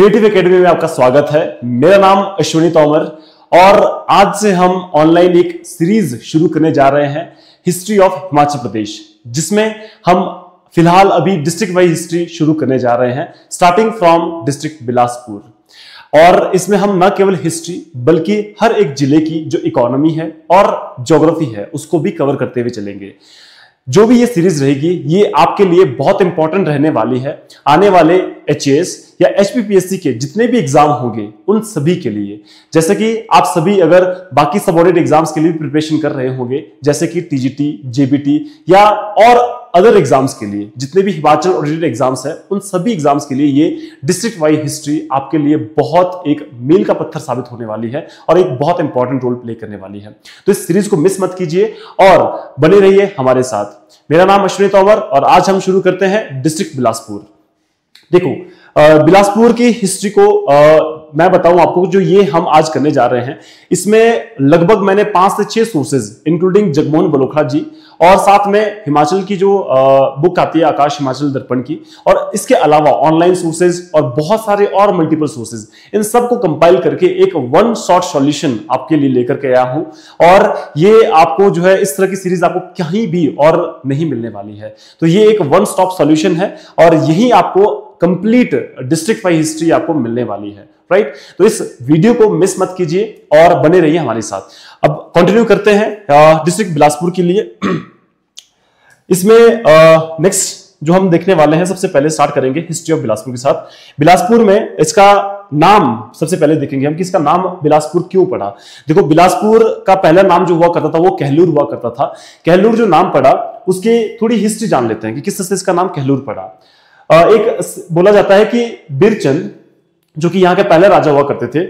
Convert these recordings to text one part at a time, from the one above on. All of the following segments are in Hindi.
क्रिएटिव एकेडमी में आपका स्वागत है। मेरा नाम अश्विनी तोमर और आज से हम ऑनलाइन एक सीरीज शुरू करने जा रहे हैं हिस्ट्री ऑफ हिमाचल प्रदेश, जिसमें हम फिलहाल अभी डिस्ट्रिक्ट वाइज हिस्ट्री शुरू करने जा रहे हैं स्टार्टिंग फ्रॉम डिस्ट्रिक्ट बिलासपुर। और इसमें हम न केवल हिस्ट्री बल्कि हर एक जिले की जो इकोनॉमी है और ज्योग्राफी है उसको भी कवर करते हुए चलेंगे। जो भी ये सीरीज रहेगी ये आपके लिए बहुत इंपॉर्टेंट रहने वाली है। आने वाले एचएएस या एचपीपीएससी के जितने भी एग्जाम होंगे उन सभी के लिए, जैसे कि आप सभी अगर बाकी सबऑर्डिनेट एग्जाम्स के लिए प्रिपरेशन कर रहे होंगे, जैसे कि टीजीटी, जेबीटी या और अदर एग्जाम्स के लिए, जितने भी हिमाचल ऑडिटेड एग्जाम्स हैं उन सभी एग्जाम्स के लिए ये डिस्ट्रिक्ट वाइज हिस्ट्री आपके लिए बहुत एक मील का पत्थर साबित होने वाली है और एक बहुत इंपॉर्टेंट रोल प्ले करने वाली है। तो इस सीरीज को मिस मत कीजिए और बने रहिए हमारे साथ। मेरा नाम अश्विनी तोमर और आज हम शुरू करते हैं डिस्ट्रिक्ट बिलासपुर। देखो, बिलासपुर की हिस्ट्री को मैं बताऊं आपको, जो ये हम आज करने जा रहे हैं इसमें लगभग मैंने 5 से 6 सोर्सेज इंक्लूडिंग जगमोहन बलोखा जी और साथ में हिमाचल की जो बुक आती है आकाश हिमाचल दर्पण की, और इसके अलावा ऑनलाइन सोर्सेज और बहुत सारे और मल्टीपल सोर्सेज, इन सबको कंपाइल करके एक वन शॉट सॉल्यूशन आपके लिए लेकर के आया हूं। और ये आपको जो है इस तरह की सीरीज आपको कहीं भी और नहीं मिलने वाली है। तो ये एक वन स्टॉप सॉल्यूशन है और यही आपको कंप्लीट डिस्ट्रिक्ट वाइज हिस्ट्री आपको मिलने वाली है, राइट। तो इस वीडियो को मिस मत कीजिए और बने रहिए हमारे साथ। अब कंटिन्यू करते हैं डिस्ट्रिक्ट बिलासपुर के लिए। इसमें नेक्स्ट जो हम देखने वाले हैं, सबसे पहले स्टार्ट करेंगे हिस्ट्री ऑफ बिलासपुर के साथ। बिलासपुर में इसका नाम सबसे पहले देखेंगे हम कि इसका नाम बिलासपुर क्यों पड़ा। देखो, बिलासपुर का पहला नाम जो हुआ करता था वो कहलूर हुआ करता था। कहलूर जो नाम पड़ा उसकी थोड़ी हिस्ट्री जान लेते हैं कि किस तरह से इसका नाम कहलूर पड़ा। एक बोला जाता है कि बिरचंद, जो कि यहाँ के पहले राजा हुआ करते थे,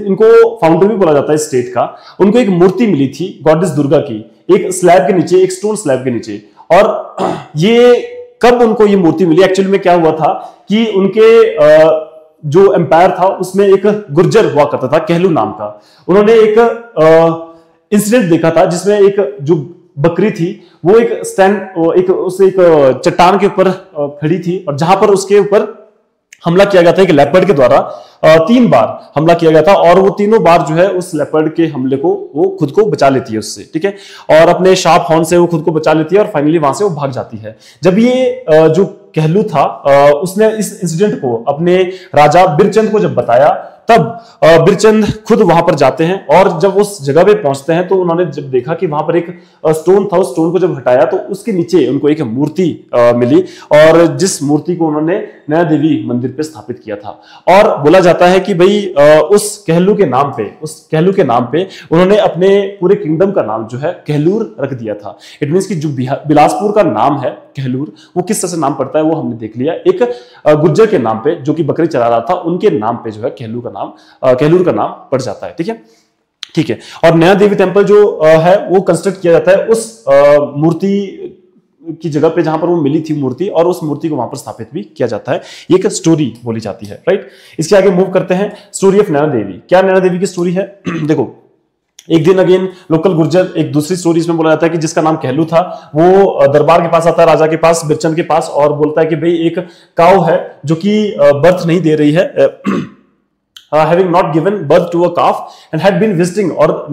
इनको फाउंडर भी बोला जाता है स्टेट का, उनको एक मूर्ति मिली थी गॉडेस दुर्गा की, एक स्लैब के नीचे, एक स्टोन स्लैब के नीचे। और ये कब उनको ये मूर्ति मिली, एक्चुअली में क्या हुआ था कि उनके जो एम्पायर था उसमें एक गुर्जर हुआ करता था कहलू नाम का। उन्होंने एक इंसिडेंट देखा था जिसमें एक जो बकरी थी वो एक चट्टान के ऊपर खड़ी थी और जहां पर उसके ऊपर हमला किया गया था एक लेपर्ड के द्वारा। 3 बार हमला किया गया था और वो तीनों बार जो है उस लेपर्ड के हमले को वो खुद को बचा लेती है उससे, ठीक है, और अपने शार्प हॉर्न से वो खुद को बचा लेती है और फाइनली वहां से वो भाग जाती है। जब ये जो कहलू था उसने इस इंसिडेंट को अपने राजा बिरचंद को जब बताया, तब बिरचंद खुद वहां पर जाते हैं और जब उस जगह पे पहुंचते हैं तो उन्होंने जब देखा कि वहां पर एक स्टोन था, उस स्टोन को जब हटाया तो उसके नीचे उनको एक मूर्ति मिली और जिस मूर्ति को उन्होंने नैना देवी मंदिर पे स्थापित किया था। और बोला जाता है कि भाई उस कहलू के नाम पे उन्होंने अपने पूरे किंगडम का नाम जो है कहलूर रख दिया था। इट मींस कि जो बिलासपुर का नाम है कहलूर, वो किस तरह से नाम पड़ता है वो हमने देख लिया। एक गुर्जर के नाम पे जो कि बकरी चला रहा था, उनके नाम पे जो है कहलूर का नाम पड़ जाता है, ठीक है। और नैना देवी टेम्पल जो है वो कंस्ट्रक्ट किया जाता है उस मूर्ति की जगह पे जहां पर वो मिली थी मूर्ति, और उस मूर्ति को वहां पर स्थापित भी किया जाता है। ये एक स्टोरी बोली जाती है, राइट। इसके आगे मूव करते हैं, स्टोरी ऑफ नैना देवी। क्या नैना देवी की स्टोरी है? देखो, एक दिन अगेन लोकल गुर्जर, एक दूसरी स्टोरी इसमें बोला जाता है कि जिसका नाम कहलू था वो दरबार के पास आता है, राजा के पास, बिरचंद के पास, और बोलता है कि भाई एक काऊ है जो कि बर्थ नहीं दे रही है, having not given birth to a calf and had been visiting, और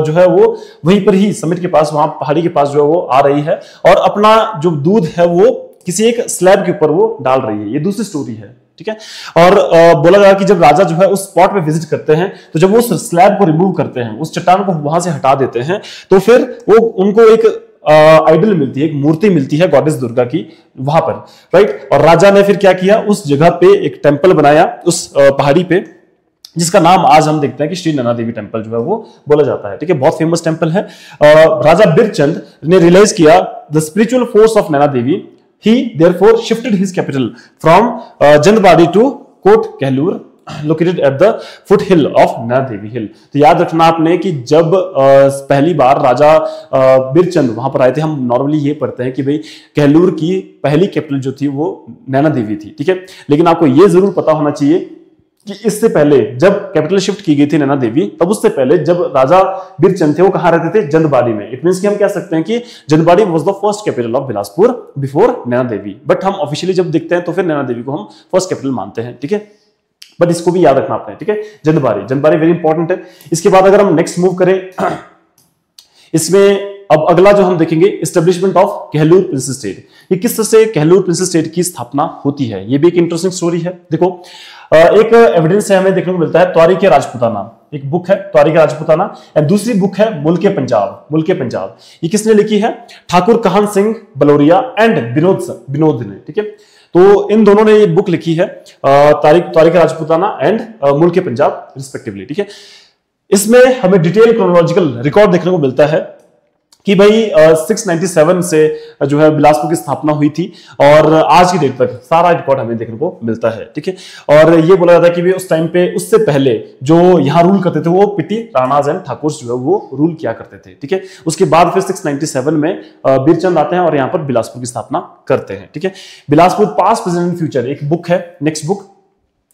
जो है वो वहीं पर ही समिट के पास, वहां पहाड़ी के पास जो है वो आ रही है और अपना जो दूध है वो किसी एक स्लैब के ऊपर वो डाल रही है। ये दूसरी स्टोरी है, ठीक है। और बोला गया कि जब राजा जो है उस स्पॉट पे विजिट करते हैं तो जब वो उस स्लैब को रिमूव करते हैं, उस चट्टान को वहां से हटा देते हैं, तो फिर वो उनको एक आइडल मिलती है, एक मूर्ति मिलती है गॉडेस दुर्गा की वहां पर, राइट। और राजा ने फिर क्या किया, उस जगह पे एक टेम्पल बनाया उस पहाड़ी पे, जिसका नाम आज हम देखते हैं कि श्री नैना देवी टेम्पल जो है वो बोला जाता है, ठीक है। बहुत फेमस टेम्पल है। राजा बिरचंद ने रियलाइज किया the spiritual force of Naina Devi, he therefore shifted his capital from Jandbadi to Kot Kahlur, located at the foothill of Nana Devi Hill। तो याद रखना आपने कि जब पहली बार राजा बिरचंद वहां पर आए थे, हम नॉर्मली ये पढ़ते हैं कि भाई कहलूर की पहली कैपिटल जो थी वो नैना देवी थी, ठीक है। लेकिन आपको ये जरूर पता होना चाहिए कि इससे पहले जब कैपिटल शिफ्ट की गई थी नैना देवी, तब उससे पहले जब राजा बिरचंद थे वो कहां रहते थे? जंदबाड़ी में। इट मींस कि हम कह सकते हैं कि Jandbari was the first capital of Bilaspur before Naina Devi. But हम ऑफिशियली जब देखते हैं तो फिर नैना देवी को हम फर्स्ट कैपिटल मानते हैं, ठीक है। बट इसको भी याद रखना आपने, ठीक है। जंदबारी वेरी इंपॉर्टेंट है। इसके बाद अगर हम नेक्स्ट मूव करें, इसमें अब अगला जो हम देखेंगे, establishment of Kahlur Prince state. ये किस तरह से कहलूर प्रिंस स्टेट की स्थापना होती है, ये भी एक इंटरेस्टिंग स्टोरी है। देखो एक एविडेंस है हमें देखने को मिलता है, तारीख-ए राजपूताना, एक बुक है तारीख-ए राजपूताना, और दूसरी बुक है मुल्क-ए पंजाब। ये किसने लिखी है? ठाकुर काहन सिंह बलोरिया एंड विनोद ने, ठीक है। तो इन दोनों ने ये बुक लिखी है, तारीख-ए राजपूताना एंड मुल्क-ए पंजाब रिस्पेक्टिवली, ठीक है। इसमें हमें डिटेल क्रोनोलॉजिकल रिकॉर्ड देखने को मिलता है कि भाई 697 से जो है बिलासपुर की स्थापना हुई थी और आज की डेट तक सारा रिकॉर्ड हमें देखने को मिलता है, ठीक है। और ये बोला जाता है कि भी उस टाइम पे, उससे पहले जो यहाँ रूल करते थे वो पिटी राणाज एंड ठाकुर जो है वो रूल किया करते थे, ठीक है। उसके बाद फिर 697 में बीरचंद आते हैं और यहाँ पर बिलासपुर की स्थापना करते हैं, ठीक है। Bilaspur past present and future एक बुक है, नेक्स्ट बुक,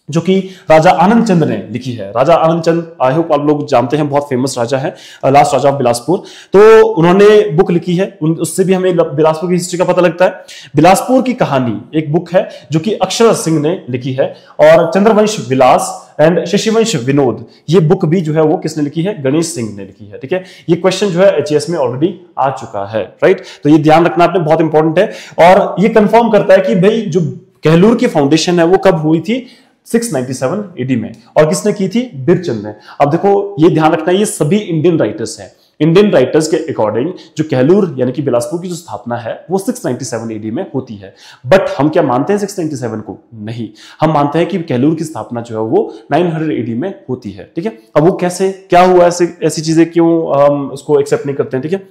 जो कि राजा आनंद चंद ने लिखी है। राजा आनंद चंद, आई होप आप लोग जानते हैं, बहुत फेमस राजा है, लास्ट राजा ऑफ बिलासपुर। तो उन्होंने बुक लिखी है, उससे भी हमें बिलासपुर की हिस्ट्री का पता लगता है। बिलासपुर की कहानी एक बुक है जो कि अक्षर सिंह ने लिखी है, और चंद्रवंश विलास एंड शशिवंश विनोद, ये बुक भी जो है वो किसने लिखी है? गणेश सिंह ने लिखी है, ठीक है। ये क्वेश्चन जो है एचएएस में ऑलरेडी आ चुका है, राइट। तो ये ध्यान रखना आपने, बहुत इंपॉर्टेंट है। और ये कंफर्म करता है कि भाई जो कहलूर की फाउंडेशन है वो कब हुई थी? 697 एडी में। और किसने की थी? बीरचंद ने। अब देखो ये ध्यान रखना, ये सभी इंडियन राइटर्स हैं। इंडियन राइटर्स के अकॉर्डिंग जो कहलूर यानी कि बिलासपुर की जो स्थापना है वो 697 एडी में होती है। बट हम क्या मानते हैं 697 को? नहीं, हम मानते हैं कि कहलूर की स्थापना जो है वो 900 एडी में होती है, ठीक है। अब वो कैसे, क्या हुआ, ऐसी चीजें क्यों हम उसको एक्सेप्ट नहीं करते हैं, ठीक है।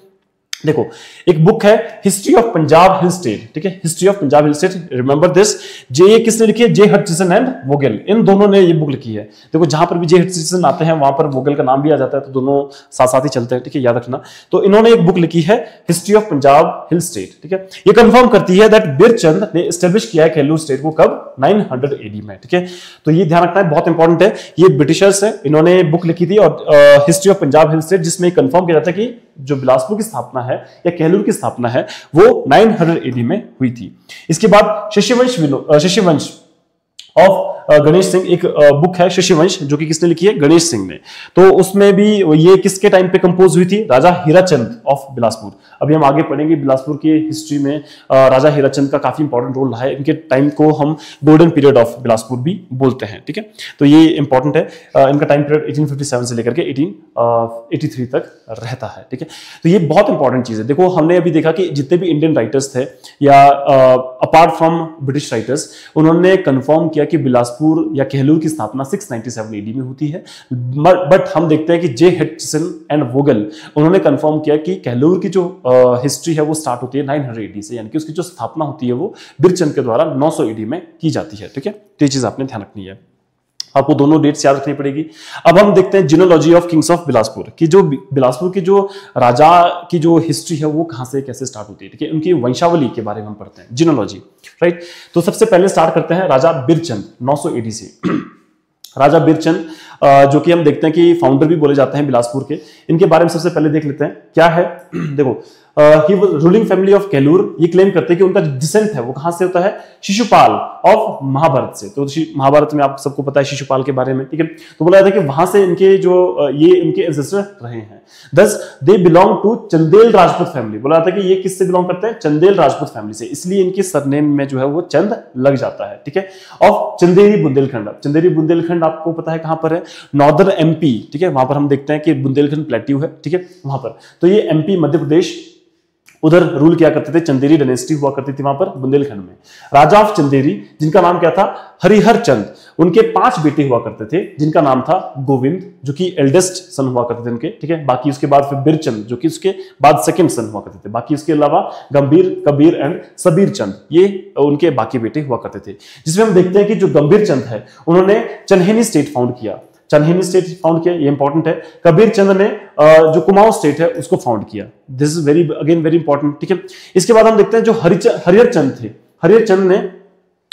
देखो एक बुक है history of Punjab hill state, ठीक है। History of Punjab hill state, remember this. J किसने लिखी है? जे हटचिसन एंड वोगेल, इन दोनों ने ये बुक लिखी है। देखो जहां पर भी जे हटचिसन आते हैं वहां पर वोगेल का नाम भी आ जाता है, तो दोनों साथ साथ ही चलते हैं, ठीक है, याद रखना। तो इन्होंने एक बुक लिखी है history of Punjab hill state, ठीक है। ये कंफर्म करती है दैट बीरचंद ने एस्टेब्लिश किया है कहलूर स्टेट को कब? 900 एडी में, ठीक है। तो ये ध्यान रखना है, बहुत इंपॉर्टेंट है। ये ब्रिटिशर्स है, इन्होंने बुक लिखी थी और history of Punjab hill state, जिसमें कंफर्म किया जाता है कि जो बिलासपुर की स्थापना है या कहलूर की स्थापना है वो 900 एडी में हुई थी। इसके बाद शशिवंश ऑफ गणेश सिंह, एक बुक है शशिवंश, जो कि किसने लिखी है? गणेश सिंह ने। तो उसमें भी ये किसके टाइम पे कंपोज हुई थी? राजा हीराचंद ऑफ बिलासपुर। अभी हम आगे पढ़ेंगे बिलासपुर की हिस्ट्री में राजा हीराचंद का काफी इंपॉर्टेंट रोल रहा है। इनके टाइम को हम गोल्डन पीरियड ऑफ बिलासपुर भी बोलते हैं, ठीक है। तो ये इंपॉर्टेंट है, इनका टाइम पीरियड 1857 से लेकर के 1883 तक रहता है, ठीक है। तो ये बहुत इंपॉर्टेंट चीज है। देखो हमने अभी देखा कि जितने भी इंडियन राइटर्स थे या अपार्ट फ्रॉम ब्रिटिश राइटर्स, उन्होंने कंफर्म किया कि बिलासपुर या कहलूर की स्थापना 697 एडी में होती है। बट हम देखते हैं कि जे हटचिसन एंड वोगेल, उन्होंने कंफर्म किया कि कहलूर की जो हिस्ट्री है वो स्टार्ट होती है 900 एडी से, यानी कि उसकी जो स्थापना होती है वो बीरचंद के द्वारा 900 एडी में की जाती है, ठीक है। तो ये चीज आपने ध्यान रखनी है, आपको दोनों डेट्स याद रखनी पड़ेगी। अब हम देखते हैं जिनोलॉजी ऑफ किंग्स ऑफ बिलासपुर की, जो बिलासपुर की जो राजा की जो हिस्ट्री है वो कहां से कैसे स्टार्ट होती है, ठीक है। उनकी वंशावली के बारे में हम पढ़ते हैं, जिनोलॉजी, राइट। तो सबसे पहले स्टार्ट करते हैं राजा बीरचंद 900 एडी से। राजा बीरचंद जो कि हम देखते हैं कि फाउंडर भी बोले जाते हैं बिलासपुर के। इनके बारे में सबसे पहले देख लेते हैं क्या है। देखो he was ruling family of Kahlur. ये क्लेम करते हैं कि उनका डिसेंट है वो कहां से होता है? शिशुपाल ऑफ महाभारत से। तो महाभारत में आप सबको पता है शिशुपाल के बारे में, ठीक है। तो बोला जाता है कि वहां से इनके जो ये इनके एंसेस्टर रहे हैं। Thus they belong to Chandel Rajput family. बोला जाता है कि ये किससे बिलोंग करते हैं? चंदेल राजपूत फैमिली से, इसलिए इनके सरनेम में जो है वो चंद लग जाता है, ठीक है। ऑफ चंदेरी बुंदेलखंड। चंदेरी बुंदेलखंड आपको पता है कहां पर है? नॉर्दर्न एमपी, ठीक है। वहां पर हम देखते हैं कि बुंदेलखंड प्लेट्यू है, ठीक है, वहां पर। तो ये एमपी मध्य प्रदेश, उधर रूल किया करते थे, चंदेरी डायनेस्टी हुआ करती थी वहां पर बुंदेलखंड में। राजा ऑफ चंदेरी जिनका नाम क्या था? हरिहर चंद। उनके 5 बेटे हुआ करते थे जिनका नाम था गोविंद, जो कि एल्डेस्ट सन हुआ करते थे उनके, ठीक है। बाकी उसके बाद फिर बीरचंद जो कि उसके बाद सेकंड सन हुआ करते थे। बाकी उसके अलावा गंभीर, कबीर एंड सबीर चंद, ये उनके बाकी बेटे हुआ करते थे। जिसमें हम देखते हैं कि जो गंभीर चंद है उन्होंने चन्हेनी स्टेट फाउंड किया, चन्हेनी स्टेट फाउंड किया, ये इंपॉर्टेंट है। कबीर चंद ने जो कुमाऊं स्टेट है उसको फाउंड किया। दिस इज वेरी इंपॉर्टेंट, ठीक है। इसके बाद हम देखते हैं जो हरिहर चंद थे, हरिहर चंद ने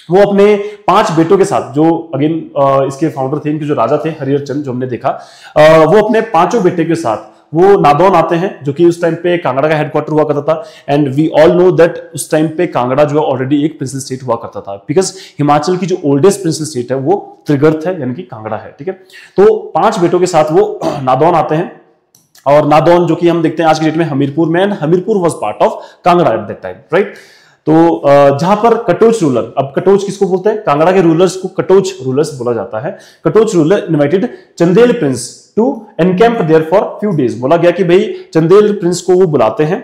वो अपने 5 बेटों के साथ, जो इसके फाउंडर थे, इनके जो राजा थे हरिहर चंद जो हमने देखा, वो अपने 5 बेटे के साथ वो नादौन आते हैं, जो कि उस टाइम पे कांगड़ा का हेडक्वार्टर हुआ करता था। And we all know that उस टाइम पे कांगड़ा जो है ऑलरेडी एक प्रिंसिपल स्टेट हुआ करता था, बिकॉज हिमाचल की जो ओल्डेस्ट प्रिंसिपल स्टेट है वो त्रिगर्त है, यानी कि कांगड़ा है। ठीक है, तो 5 बेटों के साथ वो नादौन आते हैं, और नादौन जो कि हम देखते हैं आज की डेट में हमीरपुर में, and Hamirpur was part of Kangra at that time, right. तो जहां पर कटोच रूलर, अब कटोच किसको बोलते हैं, कांगड़ा के रूलर्स को कटोच रूलर्स बोला जाता है। Katoch ruler invited Chandel prince to encamp there for few days. बोला गया कि भाई चंदेल प्रिंस को वो बुलाते हैं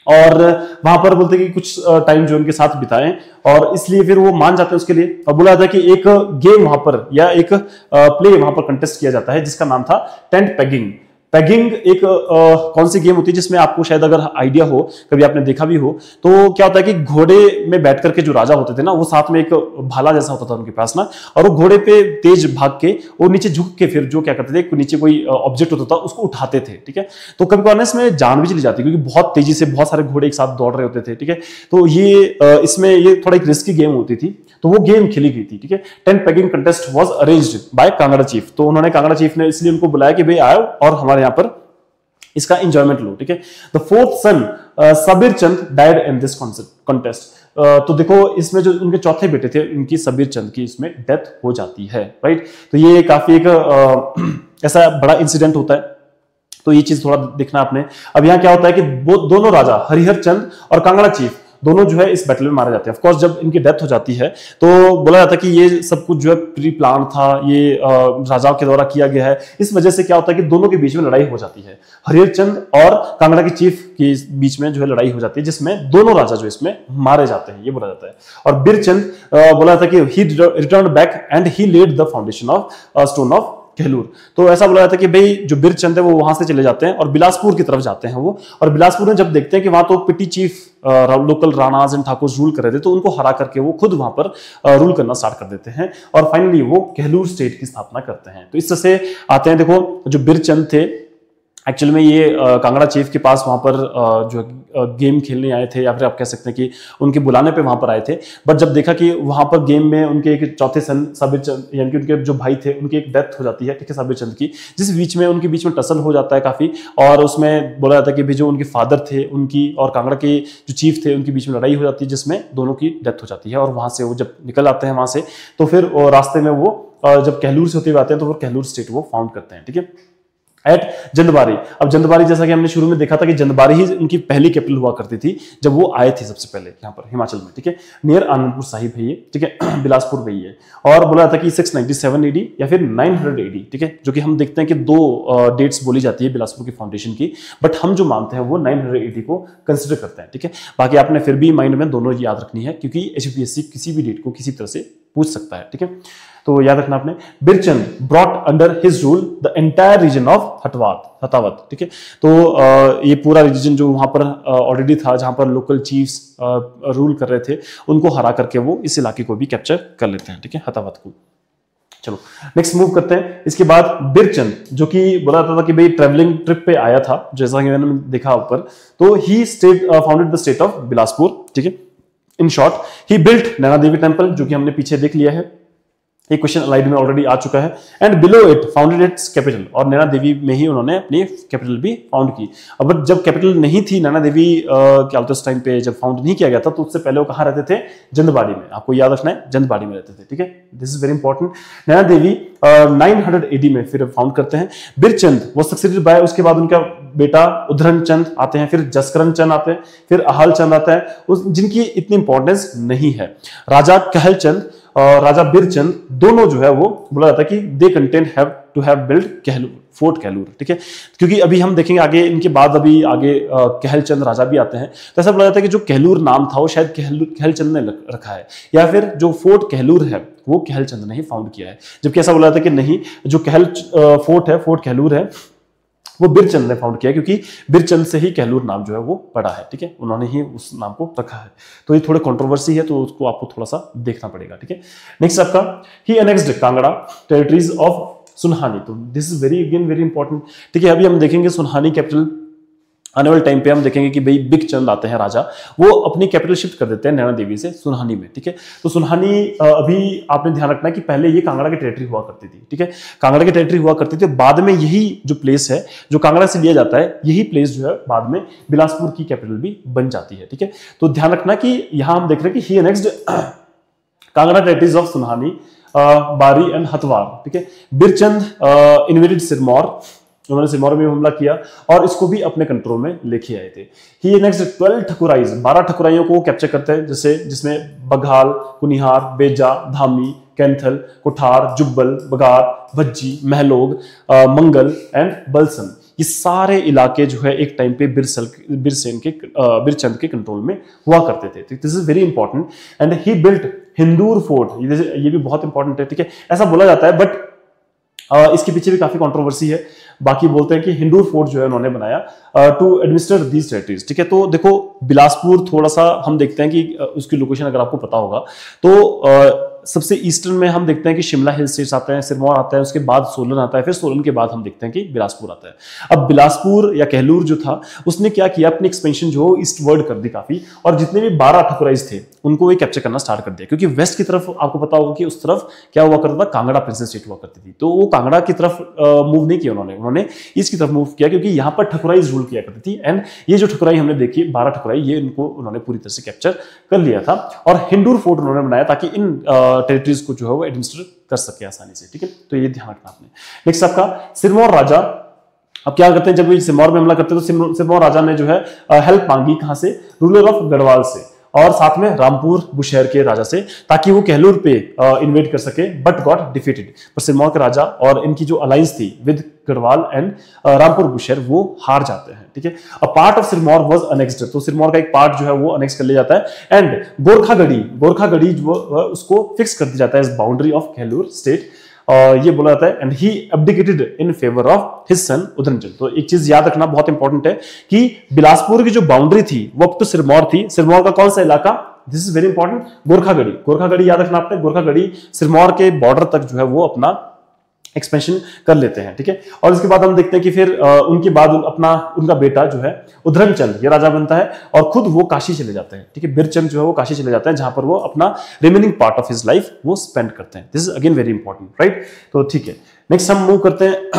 और वहां पर बोलते कि कुछ टाइम जो उनके साथ बिताएं, और इसलिए फिर वो मान जाते हैं उसके लिए। और बोला जाता है कि एक गेम वहां पर या एक प्ले वहां पर कंटेस्ट किया जाता है जिसका नाम था टेंट पेगिंग। पेगिंग एक कौन सी गेम होती है जिसमें आपको शायद अगर आइडिया हो, कभी आपने देखा भी हो, तो क्या होता है कि घोड़े में बैठ करके जो राजा होते थे ना, वो साथ में एक भाला जैसा होता था उनके पास ना, और वो घोड़े पे तेज भाग के वो नीचे झुक के फिर जो क्या करते थे, नीचे कोई ऑब्जेक्ट होता था उसको उठाते थे। ठीक है, तो कभी कभार इसमें जान भी चली जाती क्योंकि बहुत तेजी से बहुत सारे घोड़े एक साथ दौड़ रहे होते थे। ठीक है, तो ये इसमें ये थोड़ा एक रिस्की गेम होती थी, तो वो गेम खेली गई थी। ठीक है, tent pegging contest was arranged bye Kangra chief. तो उन्होंने कांगड़ा चीफ ने इसलिए उनको बुलाया कि भाई आओ और हमारे यहाँ पर इसका एंजॉयमेंट लो। ठीक है, the fourth son Sabir Chand died in this contest. तो देखो इसमें जो उनके चौथे बेटे थे, उनकी सबीर चंद की इसमें डेथ हो जाती है, राइट। तो ये काफी एक ऐसा बड़ा इंसिडेंट होता है, तो ये चीज थोड़ा देखना आपने। अब यहाँ क्या होता है कि वो दोनों राजा हरिहर चंद और कांगड़ा चीफ दोनों जो है इस बैटल में मारे जाते हैं। ऑफ कोर्स जब इनकी डेथ हो जाती है तो बोला जाता है कि ये सब कुछ जो है प्री प्लान था, ये राजाओं के द्वारा किया गया है। इस वजह से क्या होता है कि दोनों के बीच में लड़ाई हो जाती है, हरिहर चंद और कांगड़ा के चीफ के बीच में जो है लड़ाई हो जाती है, जिसमें दोनों राजा जो इसमें मारे जाते हैं, ये बोला जाता है। और बिरचंद बोला जाता है कि he returned back and he laid the foundation of stone of Kahlur. तो ऐसा बोला जाता है कि भाई जो बिरचंद है वो वहां से चले जाते हैं और बिलासपुर की तरफ जाते हैं वो, और बिलासपुर में जब देखते हैं कि वहां तो petty chief local Ranas and Thakur rule कर रहे थे, तो उनको हरा करके वो खुद वहां पर रूल करना स्टार्ट कर देते हैं और फाइनली वो कहलूर स्टेट की स्थापना करते हैं। तो इस तरह से आते हैं। देखो जो बिरचंद थे एक्चुअल में ये कांगड़ा चीफ के पास वहां पर जो गेम खेलने आए थे, या फिर आप कह सकते हैं कि उनके बुलाने पे वहां पर आए थे। बट जब देखा कि वहां पर गेम में उनके एक चौथे सन सबीर चंद, यानी कि उनके जो भाई थे, उनकी एक डेथ हो जाती है, ठीक है, सबीर चंद की, जिस बीच में उनके बीच में टसल हो जाता है काफी, और उसमें बोला जाता है कि भी जो उनके फादर थे उनकी और कांगड़ा के जो चीफ थे उनके बीच में लड़ाई हो जाती है, जिसमें दोनों की डेथ हो जाती है। और वहां से वो जब निकल आते हैं वहां से, तो फिर रास्ते में वो जब कहलूर से होते हुए आते हैं तो वो कहलूर स्टेट वो फाउंड करते हैं। ठीक है, एट जंदबारी। अब जंदबारी जैसा कि हमने शुरू में देखा था कि जंदबारी ही उनकी पहली कैपिटल हुआ करती थी जब वो आए थे सबसे पहले यहाँ पर हिमाचल में। ठीक है, नियर आनंदपुर साहिब है ये, ठीक है, बिलासपुर में ही है। और बोला जाता है कि 697 AD या फिर 900 AD, ठीक है, जो कि हम देखते हैं कि दो डेट्स बोली जाती है बिलासपुर की फाउंडेशन की, बट हम जो मानते हैं वो 900 AD को कंसिडर करते हैं। ठीक है, बाकी आपने फिर भी माइंड में दोनों याद रखनी है क्योंकि HPSC किसी भी डेट को किसी तरह से पूछ सकता है। ठीक है, तो याद रखना आपने। Birchand brought under his rule the entire region of Hatavat. ठीक है, तो ये पूरा रीजन जो वहां पर ऑलरेडी था, जहां पर लोकल चीफ्स रूल कर रहे थे, उनको हरा करके वो इस इलाके को भी कैप्चर कर लेते हैं। ठीक है, हतावत को। चलो नेक्स्ट मूव करते हैं। इसके बाद बिरचंद, जो कि बोला जाता था कि भाई ट्रेवलिंग ट्रिप पे आया था, जैसा कि मैंने देखा ऊपर, तो he founded the state of Bilaspur. ठीक है, in short he built Naina Devi temple, जो कि हमने पीछे देख लिया है, एक क्वेश्चन अलाइड में ऑलरेडी आ चुका है। And below it founded its capital, और नैना देवी में ही उन्होंने अपनी कैपिटल भी फाउंड की। अब जब कैपिटल नहीं थी नैना देवी क्या बोलते उस टाइम पे जब फाउंड नहीं किया गया था, तो उससे पहले वो कहाँ रहते थे, जंदबाड़ी में। आपको याद रखना है, जंदबाड़ी में रहते थे। ठीक है, this is very important. Naina Devi 900 AD में फिर फाउंड करते हैं। बिरचंद वो सक्सेडेड बाय, उसके बाद उनका बेटा उधरन चंद आते हैं, फिर जसकरण चंद आते हैं, फिर अहाल चंद आता है, जिनकी इतनी इंपॉर्टेंस नहीं है। राजा कहल चंद और राजा बिरचंद दोनों जो है वो बोला जाता है कि they content have to have build Kahlur, fort Kahlur. ठीक है, क्योंकि अभी हम देखेंगे आगे, इनके बाद अभी आगे कहलचंद राजा भी आते हैं, तो ऐसा बोला जाता है कि जो कहलूर नाम था वो शायद कहलचंद ने रखा है, या फिर जो फोर्ट कहलूर है वो कहलचंद ने ही फाउंड किया है। जबकि ऐसा बोला जाता है कि नहीं, जो फोर्ट है, फोर्ट कहलूर है, वो बिरचंद ने फाउंड किया, क्योंकि बिरचंद से ही कहलूर नाम जो है वो पड़ा है। ठीक है, उन्होंने ही उस नाम को रखा है। तो ये थोड़े कंट्रोवर्सी है, तो उसको आपको थोड़ा सा देखना पड़ेगा। ठीक है, नेक्स्ट आपका he annexed Kangra territories of Sunhani. तो दिस इज वेरी इंपॉर्टेंट। ठीक है, अभी हम देखेंगे सुनहानी कैपिटल आने वाले टाइम पे हम देखेंगे कि भाई बिग चंद आते हैं राजा, वो अपनी कैपिटल शिफ्ट कर देते हैं नैना देवी से सुनहानी में, ठीक है। तो सुनहानी अभी आपने ध्यान रखना है कि पहले ये कांगड़ा की टेरिटरी हुआ करती थी, ठीक है, कांगड़ा की टेरिटरी हुआ करती थी। बाद में यही जो प्लेस है जो कांगड़ा से लिया जाता है, यही प्लेस जो है बाद में बिलासपुर की कैपिटल भी बन जाती है, ठीक है। तो ध्यान रखना कि यहां हम देख रहे हैं कि he next Kangra territories of Sunhani, Bari and हथवार, ठीक है। बिरचंद इन्वेडेड सिरमौर, उन्होंने सिरमौर में हमला किया और इसको भी अपने कंट्रोल में लेके आए थे। ही नेक्स्ट 12 ठकुराइज, 12 ठकुराइयों को कैप्चर करते हैं, जैसे जिसमें बघाल, कुनिहार, बेजा, धामी, कैंथल, कुठार, जुब्बल, बगार, भज्जी, महलोग, मंगल एंड बलसन। ये सारे इलाके जो है एक टाइम पे बिरचंद के कंट्रोल में हुआ करते थे। This is very important. And he built Hindur fort, ये भी बहुत इंपॉर्टेंट है, ठीक है। ऐसा बोला जाता है बट इसके पीछे भी काफी कंट्रोवर्सी है। बाकी बोलते हैं कि हिंदूर फोर्ट जो है उन्होंने बनाया टू एडमिनिस्टर दीज टेरिटरीज, ठीक है। तो देखो बिलासपुर थोड़ा सा हम देखते हैं कि उसकी लोकेशन अगर आपको पता होगा तो सबसे ईस्टर्न में हम देखते हैं कि शिमला हिल स्टेट्स आते हैं, सिरमौर आता है, उसके बाद सोलन आता है, फिर सोलन के बाद हम देखते हैं कि बिलासपुर आता है। अब बिलासपुर या कहलूर जो था उसने क्या किया, अपनी एक्सपेंशन जो ईस्टवर्ड कर दी काफी, और जितने भी 12 ठकुराइज थे उनको ये कैप्चर करना स्टार्ट कर दिया, क्योंकि वेस्ट की तरफ आपको पता होगा कि उस तरफ क्या हुआ करता था, कांगड़ा प्रिंसेस स्टेट हुआ करती थी। तो वो कांगड़ा की तरफ मूव नहीं किया उन्होंने ईस्ट की तरफ मूव किया, क्योंकि यहाँ पर ठकुराइज रूल किया करती थी। एंड ये जो ठकुराई हमने देखी 12 ठकुराई, ये इनको उन्होंने पूरी तरह से कैप्चर कर लिया था और हिंदूर फोर्ट उन्होंने बनाया ताकि इन टेरिटरीज को जो है वो एडमिनिस्टर कर सके आसानी से, ठीक है। तो ये ध्यान रखना आपने। नेक्स्ट आपका सिरमौर राजा। अब क्या करते हैं, जब ये सिरमौर में हमला करते हैं तो सिरमौर राजा ने जो है हेल्प मांगी, कहां से, रूलर ऑफ गढ़वाल से, और साथ में रामपुर बुशहर के राजा से, ताकि वो कहलूर पे इन्वेड कर सके, बट गॉट डिफीटेड। पर सिरमौर के राजा और इनकी जो अलायंस थी विद गढ़वाल एंड रामपुर बुशहर, वो हार जाते हैं, ठीक है। A part of Sirmaur was annexed, तो सिरमौर का एक पार्ट जो है वो अनेक्स कर लिया जाता है। एंड गोरखागढ़ी जो उसको फिक्स कर दिया जाता है इस बाउंड्री ऑफ कहलूर स्टेट, और ये बोला जाता है। And he abdicated in favour of his son Udayanchand. तो एक चीज याद रखना बहुत इंपॉर्टेंट है कि बिलासपुर की जो बाउंड्री थी वो अब तो सिरमौर थी। सिरमौर का कौन सा इलाका, दिस इज वेरी इंपॉर्टेंट, गोरखागढ़ी याद रखना आपने। गोरखागढ़ी सिरमौर के बॉर्डर तक जो है वो अपना एक्सपेंशन कर लेते हैं, ठीक है। और इसके बाद हम देखते हैं कि फिर उनके बाद उनका बेटा जो है उदयनचंद ये राजा बनता है और खुद वो काशी चले जाते हैं, ठीक है। बिरचंद जो है वो काशी चले जाते हैं, जहां पर वो अपना remaining part of his life वो स्पेंड करते हैं। This is again very important, right. तो ठीक है, नेक्स्ट हम मूव करते हैं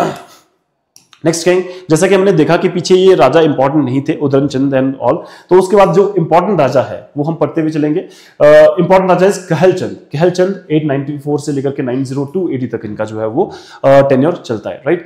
नेक्स्ट किंग। जैसा कि हमने देखा कि पीछे ये राजा इंपॉर्टेंट नहीं थे, उदयनचंद एंड ऑल, तो उसके बाद जो इंपॉर्टेंट राजा है वो हम पढ़ते हुए चलेंगे। इंपॉर्टेंट राजा इज कहलचंद 894 से लेकर के 902 AD तक इनका जो है वो टेन्योर चलता है, right.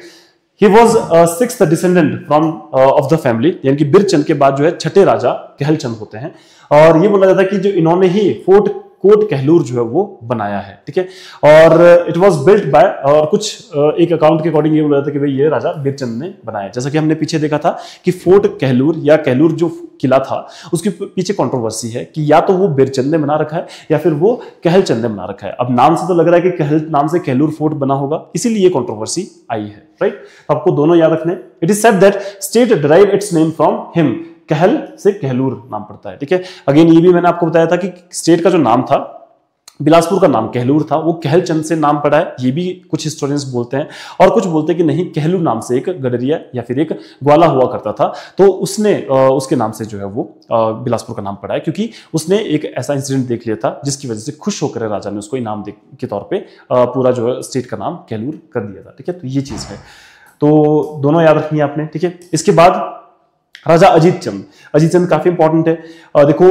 He was sixth descendant from of the family, यानी कि बिरचंद के बाद जो है छठे राजा कहलचंद होते हैं। और ये बोला जाता है कि जो इन्होंने ही फोर्ट कोट कहलूर जो है वो बनाया है, ठीक है। और इट वाज बिल्ट बाय, और कुछ एक अकाउंट के अकॉर्डिंग ये बोला जाता है कि भाई ये राजा बिरचंद ने बनाया। जैसा कि हमने पीछे देखा था कि फोर्ट कहलूर या कहलूर जो किला था उसके पीछे कंट्रोवर्सी है कि या तो वो बिरचंद ने बना रखा है या फिर वो कहलचंद ने बना रखा है। अब नाम से तो लग रहा है कि कहल नाम से कहलूर फोर्ट बना होगा, इसीलिए कंट्रोवर्सी आई है, राइट। आपको दोनों याद रखने। It is said that state derive it's name from him, कहल से कहलूर नाम पड़ता है, ठीक है। अगेन ये भी मैंने आपको बताया था कि स्टेट का जो नाम था, बिलासपुर का नाम कहलूर था, वो कहलचंद से नाम पड़ा है, ये भी कुछ हिस्टोरियंस बोलते हैं। और कुछ बोलते हैं कि नहीं, कहलूर नाम से एक गडरिया या फिर एक ग्वाला हुआ करता था, तो उसने उसके नाम से जो है वो बिलासपुर का नाम पड़ा है, क्योंकि उसने एक ऐसा इंसिडेंट देख लिया था जिसकी वजह से खुश होकर राजा ने उसको इनाम के तौर पे पूरा जो है स्टेट का नाम कहलूर कर दिया था, ठीक है। तो ये चीज है, तो दोनों याद रखनी है आपने, ठीक है। इसके बाद राजा अजीत चंद काफी इंपॉर्टेंट है। देखो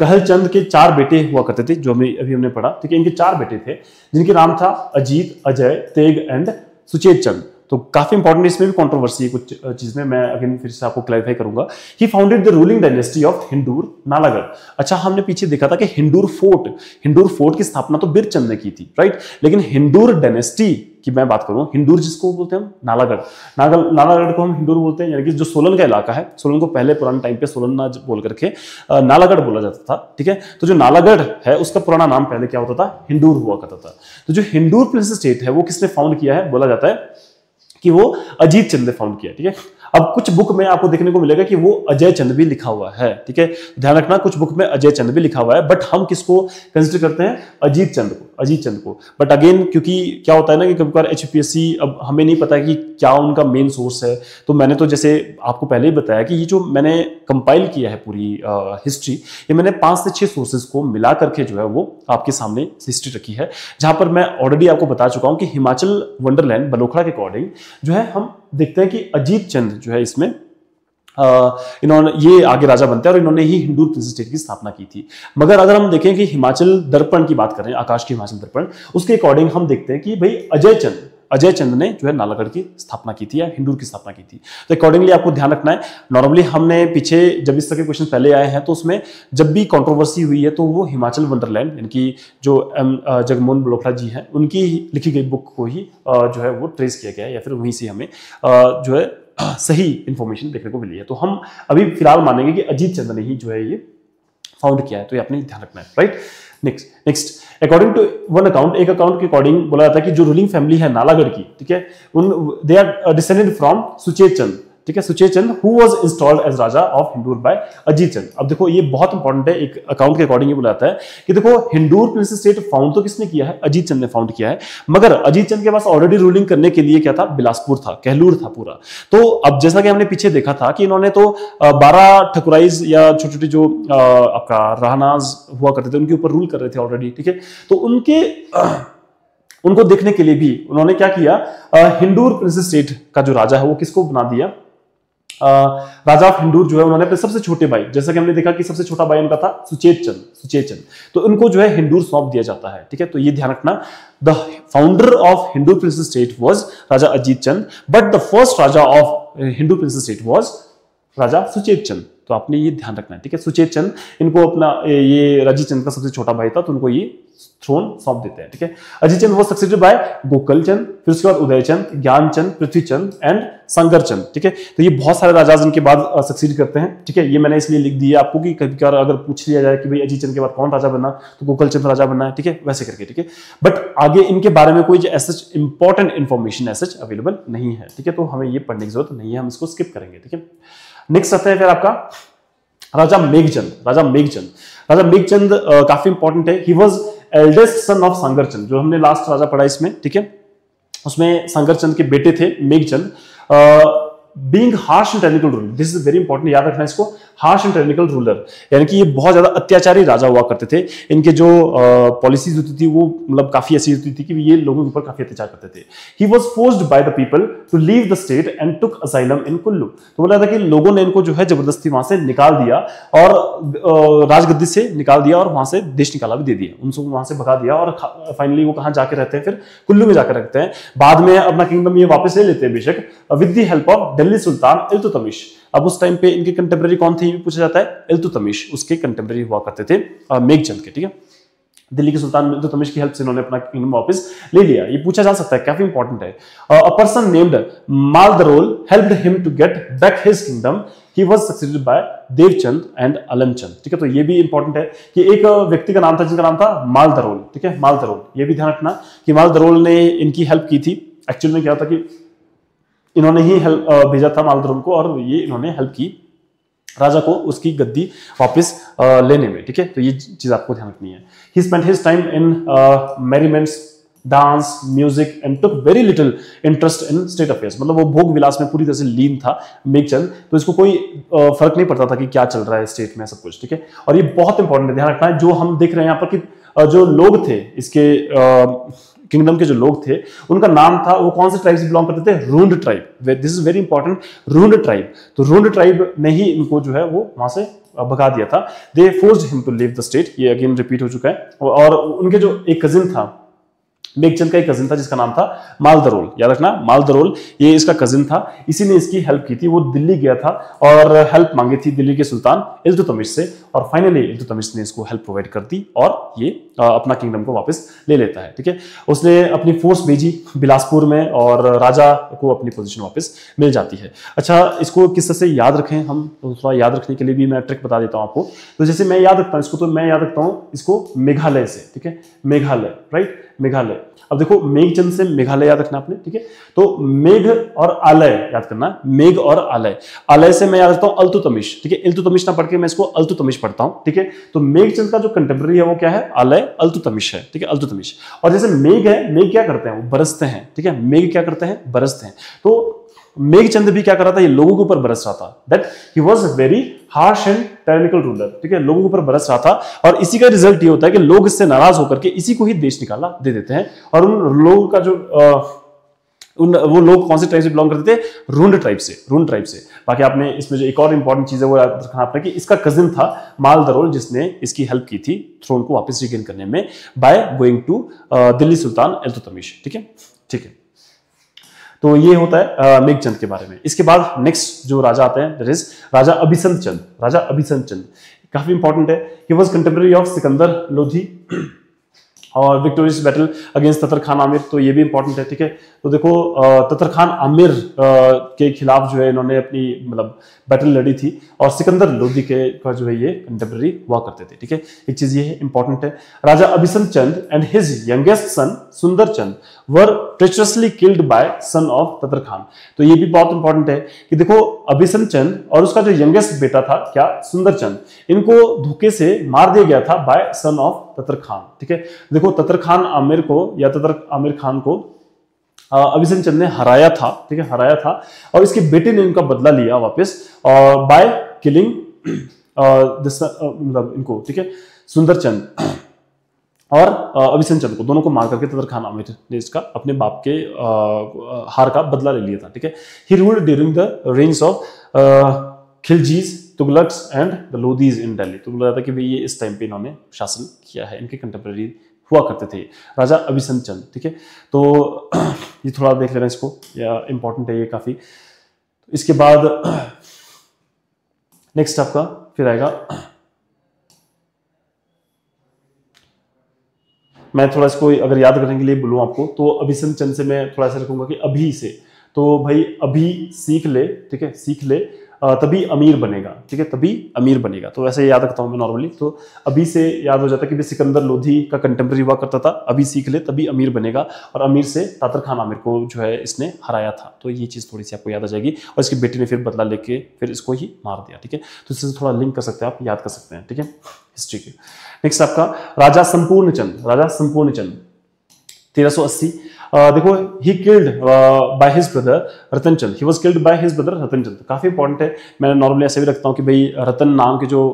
कहलचंद के 4 बेटे हुआ करते थे, जो अभी हमने पढ़ा, ठीक है। इनके 4 बेटे थे जिनके नाम था अजीत, अजय, तेग एंड सुचेत चंद। तो काफी इंपॉर्टेंट, इसमें भी कंट्रोवर्सी है कुछ चीज में, मैं अगेन फिर से आपको क्लैरिफाई करूंगा। He founded the ruling dynasty of Hindur Nalagarh. अच्छा, हमने पीछे देखा था कि हिंदूर फोर्ट की स्थापना तो बिरचंद ने की थी, राइट। लेकिन हिंदूर डायनेस्टी की मैं बात करूं, हिंदूर जिसको बोलते हैं हम नालागढ़ को हम हिंदूर बोलते हैं, यानी कि जो सोलन का इलाका है, सोलन को पहले पुराने टाइम पे सोलन ना बोल करके नालागढ़ बोला जाता था, ठीक है। तो जो नालागढ़ है उसका पुराना नाम पहले क्या होता था, हिंदूर हुआ करता था। तो जो हिंदूर प्रिंसेस स्टेट है वो किसने फाउंड किया है, बोला जाता है कि वो अजीत चंद ने फाउंड किया, ठीक है। अब कुछ बुक में आपको देखने को मिलेगा कि वो अजय चंद भी लिखा हुआ है, ठीक है, ध्यान रखना कुछ बुक में अजय चंद भी लिखा हुआ है, बट हम किसको कंसिडर करते हैं, अजीत चंद को। बट अगेन क्योंकि क्या होता है ना कि कभी कभार एचपीएससी, अब हमें नहीं पता कि क्या उनका मेन सोर्स है, तो मैंने तो जैसे आपको पहले ही बताया कि ये जो मैंने कंपाइल किया है पूरी हिस्ट्री, ये मैंने 5 से 6 सोर्सेज को मिला करके जो है वो आपके सामने हिस्ट्री रखी है, जहां पर मैं ऑलरेडी आपको बता चुका हूं कि हिमाचल वंडरलैंड बलोखड़ा के अकॉर्डिंग जो है हम देखते हैं कि अजीत चंद जो है इसमें इन्होंने ये आगे राजा बनते हैं और इन्होंने ही हिंदू प्रिंस स्टेट की स्थापना की थी। मगर अगर हम देखें कि हिमाचल दर्पण की बात करें, आकाश की हिमाचल दर्पण, उसके अकॉर्डिंग हम देखते हैं कि भाई अजय चंद ने जो है नालागढ़ की स्थापना की थी या हिंदूर की स्थापना की थी। तो अकॉर्डिंगली आपको ध्यान रखना है। नॉर्मली हमने पीछे जब इस तरह के क्वेश्चन पहले आए हैं तो उसमें जब भी कंट्रोवर्सी हुई है तो वो हिमाचल वंडरलैंड यानी कि जो जगमोहन बलोखड़ा जी हैं उनकी लिखी गई बुक को ही जो है वो ट्रेस किया गया है, या फिर वहीं से हमें जो है सही इंफॉर्मेशन देखने को मिली है। तो हम अभी फिलहाल मानेंगे कि अजीत चंद ने ही जो है ये फाउंड किया है, तो ये आपने ध्यान रखना है, right. Next according to one account, एक अकाउंट के अकॉर्डिंग बोला जाता है कि जो रूलिंग फैमिली है नालागढ़ की, ठीक है, they are descended from Suchet Chand, ठीक है, Suchet Chand who was installed as raja of Hindur by Ajit Chand. अब देखो ये बहुत इंपॉर्टेंट है, एक अकाउंट के अकॉर्डिंग ये बोला जाता है कि देखो हिंदूर प्रिंस स्टेट फाउंड तो किसने किया है, अजीत चंद ने फाउंड किया है, मगर अजीत चंद के पास ऑलरेडी रूलिंग करने के लिए क्या था, बिलासपुर था, कहलूर था पूरा। तो अब जैसा कि हमने पीछे देखा था कि इन्होंने तो 12 ठकुराइज या छोटे छोटे जो आपका राहनाज हुआ करते थे उनके ऊपर रूल कर रहे थे ऑलरेडी, ठीक है। तो उनको देखने के लिए भी उन्होंने क्या किया, हिंदूर प्रिंस स्टेट का जो राजा है वो किसको बना दिया, राजा ऑफ हिंदूर जो है उन्होंने अपने सबसे छोटे भाई, जैसा कि हमने देखा कि सबसे छोटा भाई उनका था सुचेत चंद, तो उनको जो है हिंदूर सौंप दिया जाता है, ठीक है। तो ये ध्यान रखना, the founder of Hindu prince state was raja Ajit Chand, but the first raja of Hindu prince state was raja Suchet Chand. तो आपने ये ध्यान रखना है, ठीक है। सुचेत चंद इनको अपना ये अजीत चंद का सबसे छोटा भाई था, तो उनको ये थ्रोन सौंप देते हैं, ठीक है। अजीत चंद वो सक्सेडेड बाय गोकल चंद, फिर उसके बाद उदय चंद, ज्ञान चंद, पृथ्वी चंद एंड संगर चंद, ठीक है। तो ये बहुत सारे राजा इनके बाद सक्सीड करते हैं, ठीक है। ये मैंने इसलिए लिख दिया आपको कि कभी कभार अगर पूछ लिया जाए कि भाई अजीत चंद के बाद कौन राजा बनना, तो गोकल चंद राजा बनना है, ठीक है, वैसे करके, ठीक है। बट आगे इनके बारे में कोई ऐसा इंपॉर्टेंट इंफॉर्मेशन ऐसा अवेलेबल नहीं है, ठीक है। तो हमें ये पढ़ने की जरूरत नहीं है, हम इसको स्किप करेंगे, ठीक है। नेक्स्ट आता है फिर आपका राजा मेघचंद काफी इंपॉर्टेंट है। He was eldest son of Sangar Chand, जो हमने लास्ट राजा पढ़ा इसमें, ठीक है, उसमें संगर चंद के बेटे थे Meghchand. Being harsh and tyrannical ruler, this is very important, याद रखना इसको, हार्श एंड टायरेनिकल रूलर, यानी कि ये बहुत ज्यादा अत्याचारी राजा हुआ करते थे। इनके जो पॉलिसीज होती थी वो मतलब काफी ऐसी होती थी कि ये लोगों के ऊपर काफी अत्याचार करते थे। He was forced by the people to leave the state and took asylum in Kullu, तो बोला था कि लोगों ने इनको जो है जबरदस्ती वहां से निकाल दिया और राजगद्दी से निकाल दिया और वहां से देश निकाला भी दे दिया, उनको वहां से भगा दिया। और फाइनली वो कहां जाके रहते हैं, फिर कुल्लू में जाकर रहते हैं। बाद में अपना किंगडम ये वापस ले लेते हैं बेशक, with the help of Delhi sultan Iltutmish. अब उस टाइम पे इनके कंटेम्पररी कौन थे ये पूछा जाता है, इल्तुतमिश, उसके कंटेम्पररी हुआ करते थे मेघचंद के, ठीक है। दिल्ली के सुल्तान इल्तुतमिश की हेल्प से इन्होंने अपना किंगडम वापस ले लिया। ये पूछा जा सकता है, काफी इंपॉर्टेंट है। A person named Maldarol helped him to get back his kingdom, he was succeeded by Devchand and Alamchand, ठीक है। तो ये भी इंपॉर्टेंट है कि एक व्यक्ति का नाम था जिनका नाम था मालदरोल, ठीक है, मालदरोल। ये भी ध्यान रखना कि मालदरोल ने इनकी हेल्प की थी। एक्चुअली में क्या था कि इन्होंने ही हेल्प भेजा था मालदरोल को, और ये इन्होंने हेल्प की राजा को उसकी गद्दी वापस लेने में, ठीक है। तो ये चीज आपको ध्यान रखनी है। He spent his time in merriments, dance, music and took very little interest in state affairs, मतलब वो भोग विलास में पूरी तरह से लीन था मेघचंद, तो इसको कोई फर्क नहीं पड़ता था कि क्या चल रहा है स्टेट में, सब कुछ, ठीक है। और ये बहुत इंपॉर्टेंट है, ध्यान रखना है। जो हम देख रहे हैं यहाँ पर कि जो लोग थे इसके किंगडम के जो लोग थे उनका नाम था, वो कौन से ट्राइब से बिलोंग करते थे, रूंड tribe. This is very important, रूंड tribe. तो रूंड ट्राइब ने ही इनको जो है वो वहां से भगा दिया था। They forced him to leave the state, ये अगेन रिपीट हो चुका है। और उनके जो एक कजिन था, मेघचंद का एक कजिन था जिसका नाम था मालदरोल, याद रखना, मालदरोल ये इसका कजिन था, इसी ने इसकी हेल्प की थी। वो दिल्ली गया था और हेल्प मांगी थी दिल्ली के सुल्तान इल्तुतमिश से, और फाइनली इल्तुतमिश ने इसको हेल्प प्रोवाइड कर दी और ये अपना किंगडम को वापस ले लेता है, ठीक है। उसने अपनी फोर्स भेजी बिलासपुर में और राजा को अपनी पोजीशन वापस मिल जाती है। अच्छा, इसको किस तरह से याद रखें हम, तो थोड़ा याद रखने के लिए भी मैं ट्रिक बता देता हूं आपको। तो जैसे मैं याद रखता हूं इसको, तो मैं याद रखता हूं इसको मेघालय से, ठीक है, मेघालय, राइट। मेघालय। अब देखो मेघचंद से मेघालय याद रखना आपने, ठीक है। तो मेघ और आलय याद करना, मेघ और आलय। आलय से मैं याद रखता हूं अल्तुतमिश, ठीक है। इल्तुतमिश ना पढ़ के मैं इसको अल्तुतमिश पढ़ता हूं, ठीक है। तो मेघचंद का जो कंटेम्प्रेरी है वो क्या है, आलय अल्तुतमिश है, ठीक है, अल्तुतमिश। और जैसे मेघ है, मेघ क्या करते हैं, वो बरसते हैं, ठीक है। मेघ क्या करते हैं, बरसते हैं। तो मेघचंद भी क्या कर रहा था, ये लोगों के ऊपर बरस रहा था, that he was very harsh and tyrannical ruler, ठीक है, लोगों के ऊपर बरस रहा था। और इसी का रिजल्ट ये होता है कि लोग इससे नाराज होकर के इसी को ही देश निकाला दे देते हैं। और उन लोगों का जो वो लोग कौन से ट्राइब से बिलोंग करते थे, रुंड ट्राइब से, रुंड ट्राइब से। बाकी आपने इसमें जो एक और इंपॉर्टेंट चीज है वो याद रखना आपने कि इसका कजिन था मालदरोल, जिसने इसकी हेल्प की थी थ्रोन को वापस रिगेन करने में by going to Delhi sultan Iltutmish, ठीक है, ठीक है। तो ये होता है मेघचंद के बारे में। इसके बाद नेक्स्ट जो राजा आते हैं दैट इज राजा अभिसंत चंद। राजा अभिसंत चंद काफी इंपॉर्टेंट है। He was contemporary of Sikandar Lodhi और victorious battle against Tatar Khan Amir, तो ये भी इंपॉर्टेंट है, ठीक है। तो देखो ततर खान आमिर के खिलाफ जो है इन्होंने अपनी मतलब बैटल लड़ी थी और सिकंदर लोधी के का जो है ये कंटेम्परेरी हुआ करते थे, ठीक है। एक चीज ये है इंपॉर्टेंट है, raja Abhisant Chand and his youngest son Sundar Chand were treacherously killed by son of Tatar Khan. तो ये भी बहुत इंपॉर्टेंट है कि देखो अभिसंत चंद और उसका जो यंगेस्ट बेटा था क्या, सुंदर चंद, इनको धोखे से मार दिया गया था bye son of Tatar Khan, ठीक है। देखो ततर खान आमिर को या ततर आमिर खान को अभिसंत चंद ने हराया था, ठीक है, हराया था। और इसके बेटे ने इनका बदला लिया वापस और बाय किलिंग मतलब इनको, ठीक है, सुंदर चंद और अभिसंत चंद को, दोनों को मार करके ततर खान आमिर ने इसका अपने बाप के हार का बदला ले लिया था, ठीक है। He ruled during the range of Khiljis, Tughlaqs and the Lodhis in Delhi. तो बोला जाता है कि भाई ये इस टाइम पे इन्होंने शासन किया है, इनके कंटेम्परेरी हुआ करते थे राजा अभिसंत चंद, ठीक है। तो ये थोड़ा देख लेना इसको, या इंपॉर्टेंट है ये काफी। इसके बाद नेक्स्ट आपका फिर आएगा, मैं थोड़ा इसको अगर याद करने के लिए बोलूं आपको तो अभिसंत चंद से मैं थोड़ा सा रखूंगा कि अभी से, तो भाई अभी सीख ले, ठीक है, सीख ले तभी अमीर बनेगा, ठीक है, तभी अमीर बनेगा। तो वैसे याद रखता हूं मैं नॉर्मली, तो अभी से याद हो जाता है कि सिकंदर लोधी का कंटेम्परेरी हुआ करता था, अभी सीख ले तभी अमीर बनेगा। और अमीर से तातर खान आमिर को जो है इसने हराया था, तो ये चीज थोड़ी सी आपको याद आ जाएगी। और इसके बेटे ने फिर बदला लेके फिर इसको ही मार दिया, ठीक है। तो इससे थोड़ा लिंक कर सकते हैं आप, याद कर सकते हैं, ठीक है, हिस्ट्री के। नेक्स्ट आपका राजा संपूर्ण चंद। राजा संपूर्ण चंद 1380। देखो he killed by his brother Ratan Chand, he was killed by his brother Ratan Chand. काफी इंपॉर्टेंट है, मैं नॉर्मली ऐसे भी रखता हूँ कि भाई रतन नाम के जो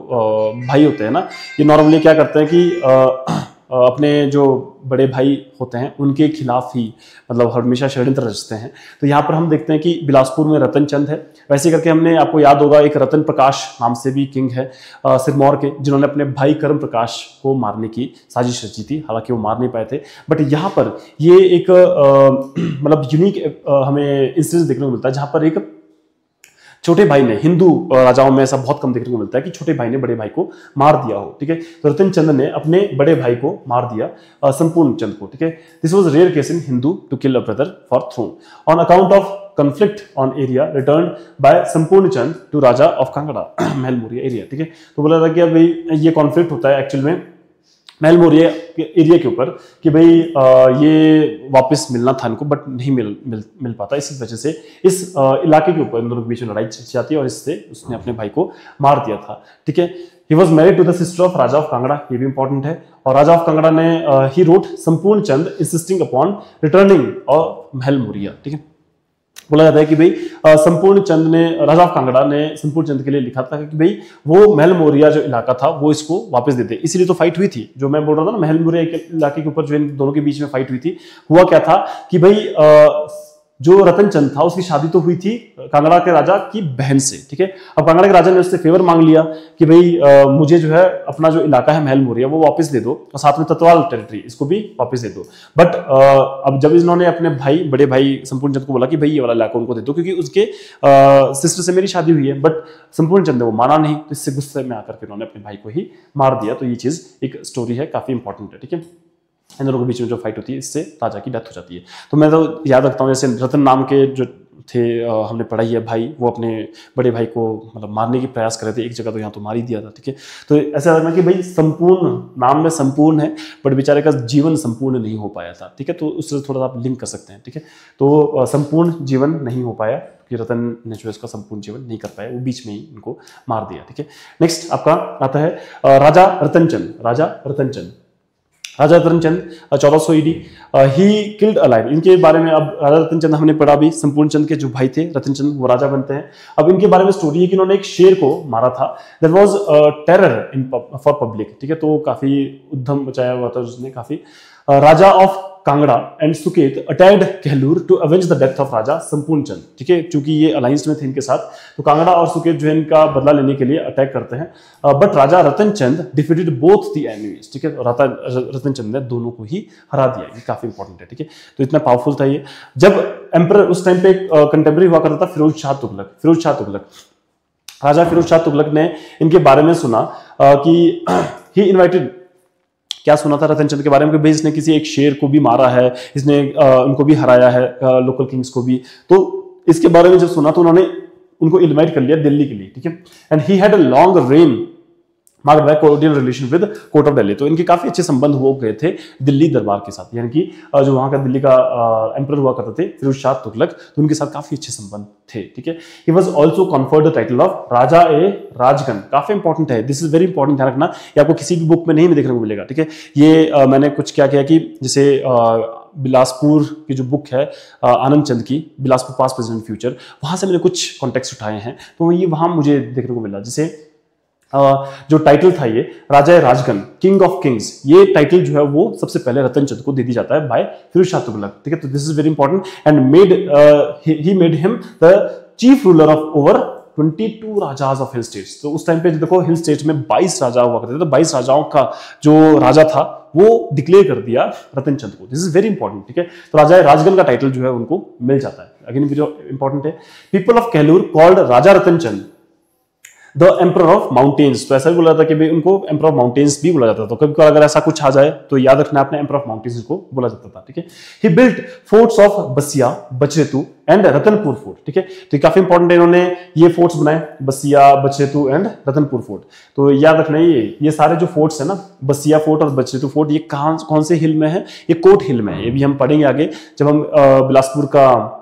भाई होते हैं ना, ये नॉर्मली क्या करते हैं कि अपने जो बड़े भाई होते हैं उनके खिलाफ ही मतलब हमेशा षड्यंत्र रचते हैं। तो यहाँ पर हम देखते हैं कि बिलासपुर में रतन चंद है, वैसे करके हमने, आपको याद होगा एक रतन प्रकाश नाम से भी किंग है सिरमौर के, जिन्होंने अपने भाई कर्म प्रकाश को मारने की साजिश रची थी, हालांकि वो मार नहीं पाए थे। बट यहाँ पर ये एक मतलब यूनिक हमें इंसिडेंस देखने को मिलता है, जहाँ पर एक छोटे भाई ने, हिंदू राजाओं में ऐसा बहुत कम देखने को मिलता है कि छोटे भाई ने बड़े भाई को मार दिया हो, ठीक है। तो रतन चंद ने अपने बड़े भाई को मार दिया संपूर्ण चंद को, ठीक है। This was rare case in Hindur to kill a brother for throne on account of conflict on area returned by Sampuran Chand to Raja of Kangra Mahal Maurya area, ठीक है। तो बोला था कि अब ये कॉन्फ्लिक्ट होता है एक्चुअल में महल मौर्य एरिया के ऊपर कि भाई ये वापस मिलना था इनको, बट नहीं मिल पाता। इसी वजह से इस इलाके के ऊपर इन दोनों के बीच में लड़ाई छिड़ जाती है और इससे उसने अपने भाई को मार दिया था, ठीक है। He was married to the sister of Raja of Kangra, ये भी इंपॉर्टेंट है। और राजा ऑफ कांगड़ा ने ही रोट संपूर्ण चंद इंसिस्टिंग अपॉन रिटर्निंग और महल मौर्य, ठीक है। बोला जाता है कि भाई संपूर्ण चंद ने, राजा ऑफ कांगड़ा ने संपूर्ण चंद के लिए लिखा था कि भाई वो महल मौर्य जो इलाका था वो इसको वापस दे दे। इसीलिए तो फाइट हुई थी, जो मैं बोल रहा था ना, महल मौर्य के इलाके के ऊपर जो इन दोनों के बीच में फाइट हुई थी। हुआ क्या था कि भाई जो रतन चंद था उसकी शादी तो हुई थी कांगड़ा के राजा की बहन से, ठीक है। अब कांगड़ा के राजा ने उससे फेवर मांग लिया कि भाई मुझे जो है अपना जो इलाका है महल मौर्य वो वापस दे दो और साथ में ततवाल टेरिटरी इसको भी वापस दे दो। बट अब जब इन्होंने अपने भाई, बड़े भाई संपूर्ण चंद को बोला कि भाई ये वाला इलाका उनको दे दो क्योंकि उसके सिस्टर से मेरी शादी हुई है, बट संपूर्ण चंद ने वो माना नहीं, तो इससे गुस्से में आकर के उन्होंने अपने भाई को ही मार दिया। तो ये चीज एक स्टोरी है, काफी इंपॉर्टेंट है, ठीक है। इन दोनों के बीच में जो फाइट होती है इससे राजा की डेथ हो जाती है। तो मैं तो याद रखता हूँ, जैसे रतन नाम के जो थे, हमने पढ़ा ही है, भाई वो अपने बड़े भाई को मतलब मारने की प्रयास कर रहे थे, एक जगह तो यहाँ तो मार ही दिया था, ठीक है। तो ऐसा लगना कि भाई संपूर्ण, नाम में संपूर्ण है बट बेचारे का जीवन संपूर्ण नहीं हो पाया था, ठीक है। तो उससे थोड़ा सा आप लिंक कर सकते हैं, ठीक है। तो संपूर्ण जीवन नहीं हो पाया कि रतन ने जो है इसका संपूर्ण जीवन नहीं कर पाया, वो बीच में ही इनको मार दिया, ठीक है। नेक्स्ट आपका आता है राजा रतनचंद। राजा Ratanchand 1400 ED, he killed alive. इनके बारे में अब राजा रतनचंद हमने पढ़ा भी, संपूर्ण चंद के जो भाई थे रतनचंद वो राजा बनते हैं। अब इनके बारे में स्टोरी है कि इन्होंने एक शेर को मारा था, that was terror in for public, ठीक है। तो काफी उद्यम मचाया हुआ था उसने काफी। Raja of Kangra and Suket attacked Kahlur to avenge the death of Raja Sampuran Chand, ठीक है। क्योंकि ये अलायंस में थे इनके साथ, तो कांगड़ा और सुकेत जो है इनका बदला लेने के लिए अटैक करते हैं। But Raja Ratanchand defeated both the enemies, ठीक है। रतनचंद ने दोनों को ही हरा दिया, ये काफी इंपॉर्टेंट है, ठीक है। तो इतना पावरफुल था ये। जब एम्परर उस टाइम पे कंटेम्पररी हुआ करता था फिरोज शाह तुगलक, राजा फिरोज शाह तुगलक ने इनके बारे में सुना कि ही इन्वाइटेड, क्या सुना था रतनचंद के बारे में कि भाई इसने किसी एक शेर को भी मारा है, इसने उनको भी हराया है, लोकल किंग्स को भी। तो इसके बारे में जब सुना तो उन्होंने उनको इनवाइट कर लिया दिल्ली के लिए, ठीक है। And he had a long rain marked by cordial relation with court of Delhi. तो इनके काफी अच्छे संबंध हो गए थे दिल्ली दरबार के साथ, यानी कि जो वहां का दिल्ली का एम्परर हुआ करते थे फिरोज शाह तुगलक, तो उनके साथ काफी अच्छे संबंध थे, ठीक है। He was also conferred the title of Raja e Rajgan, काफी इंपॉर्टेंट है, दिस इज वेरी इंपॉर्टेंट, ध्यान रखना, ये आपको किसी भी बुक में नहीं देखने को मिलेगा, ठीक है। ये मैंने कुछ क्या किया कि जैसे बिलासपुर की जो बुक है आनंद चंद की, बिलासपुर पास्ट प्रेजेंट फ्यूचर, वहां से मैंने कुछ कॉन्टेक्स्ट उठाए हैं, तो ये वहां मुझे देखने को मिला। जैसे जो टाइटल था ये राजा राजगण, किंग ऑफ किंग्स, ये टाइटल जो है वो सबसे पहले रतनचंद को दे दी जाता है बाय फिरोज शाह तुगलक, ठीक है। तो this is very important and he made him the chief ruler of over 22 rajas of hill states. तो उस टाइम पे देखो हिल स्टेट में 22 राजा हुआ करते थे, तो 22 राजाओं का जो राजा था वो डिक्लेयर कर दिया रतनचंद को, दिस इज वेरी इंपॉर्टेंट, ठीक है। तो राजा राजगण का टाइटल जो है उनको मिल जाता है, अगेन जो इंपॉर्टेंट है। People of Kahlur called Raja Ratanchand the emperor of mountains, तो ऐसा भी बोला था कि भाई उनको एम्परर ऑफ माउंटेन्स भी बोला जाता था। तो कभी अगर ऐसा कुछ आ जाए तो याद रखना आपने, एम्परर ऑफ माउंटेन्स को बोला जाता था, ठीक है। He built forts of Basia, Bachretu and Ratanpur fort, ठीक है। तो ये काफी इंपॉर्टेंट है, इन्होंने ये फोर्ट्स बनाए, बसिया, बचरेतु एंड रतनपुर फोर्ट। तो याद रखना ये सारे जो फोर्ट्स है ना, बसिया फोर्ट और बचरेतु फोर्ट, ये कौन से हिल में है, ये कोट हिल में है। ये भी हम पढ़ेंगे आगे जब हम बिलासपुर का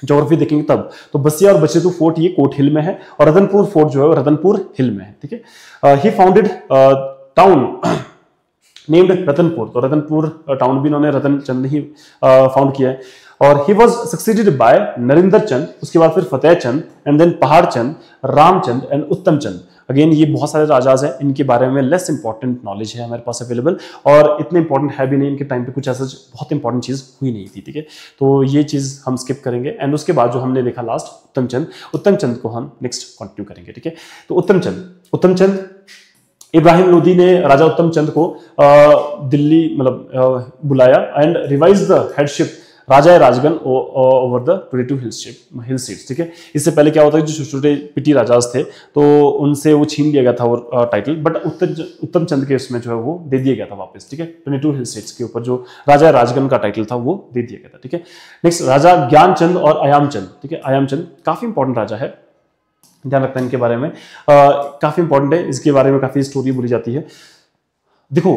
ज्योग्राफी देखेंगे तब। तो बसिया और बचरेतु फोर्ट ये कोट हिल में है और रतनपुर फोर्ट जो है रतनपुर हिल में है, ठीक है। He founded town named Ratanpur, तो रतनपुर टाउन भी इन्होंने रतनचंद ही फाउंड किया है। और he was succeeded by Narendra Chand, उसके बाद फिर फतेह चंद एंड देन पहाड़ चंद, रामचंद एंड उत्तम चंद। अगेन ये बहुत सारे राजाज हैं, इनके बारे में लेस इंपॉर्टेंट नॉलेज है हमारे पास अवेलेबल, और इतने इंपॉर्टेंट है भी नहीं, इनके टाइम पे कुछ ऐसा बहुत इंपॉर्टेंट चीज हुई नहीं थी, ठीक है। तो ये चीज हम स्किप करेंगे एंड उसके बाद जो हमने देखा लास्ट उत्तम चंद को हम नेक्स्ट कंटिन्यू करेंगे, ठीक है। तो उत्तम चंद इब्राहिम लोदी ने राजा उत्तम चंद को दिल्ली मतलब बुलाया and revise the headship Raja Rajgan over the 22 hill states, ठीक है। इससे पहले क्या होता है, जो छोटे पिटी राजाज थे तो उनसे वो छीन लिया गया था वो टाइटल, बट उत्तम चंद के उसमें जो है वो दे दिया गया था वापस, ठीक है। 22 हिल स्टेट्स के ऊपर जो राजा राजगण का टाइटल था वो दे दिया गया था, ठीक है। नेक्स्ट राजा ज्ञानचंद और अयामचंद, ठीक है। अयामचंद काफी इंपॉर्टेंट राजा है, ध्यान रखना इनके बारे में, काफी इंपॉर्टेंट है, इसके बारे में काफी स्टोरी बोली जाती है। देखो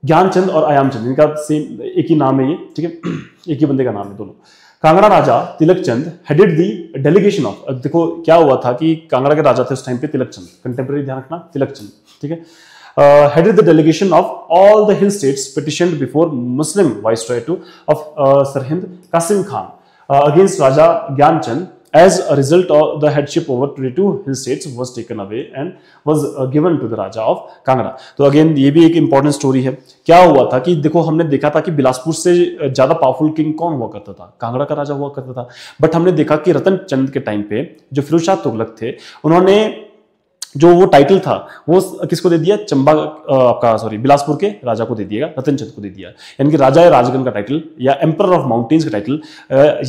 ज्ञानचंद और अयामचंद इनका सेम एक ही नाम है ये, ठीक है, एक ही बंदे का नाम है दोनों। कांगड़ा राजा तिलक चंद हेडेड दी डेलीगेशन ऑफ, देखो क्या हुआ था कि कांगड़ा के राजा थे उस टाइम पे तिलक चंद, कंटेम्प्रेरी ध्यान रखना तिलक चंद, ठीक है। Headed the delegation of all the hill states petitioned before Muslim viceroy to of Sirhind Qasim Khan against Raja Gyanchand. As a result of the headship over 22 hill states was taken away and was given to the Raja of Kangra। तो अगेन ये भी एक इंपॉर्टेंट स्टोरी है। क्या हुआ था कि देखो हमने देखा था कि बिलासपुर से ज्यादा पावरफुल किंग कौन हुआ करता था, कांगड़ा का राजा हुआ करता था, बट हमने देखा कि रतन चंद के टाइम पे जो फिरोज शाह तुगलक थे उन्होंने जो वो टाइटल था वो किसको दे दिया, बिलासपुर के राजा को दे दिया, रतनचंद को दे दिया। यानी कि राजा राजगण का टाइटल या एम्परर ऑफ माउंटेन्स का टाइटल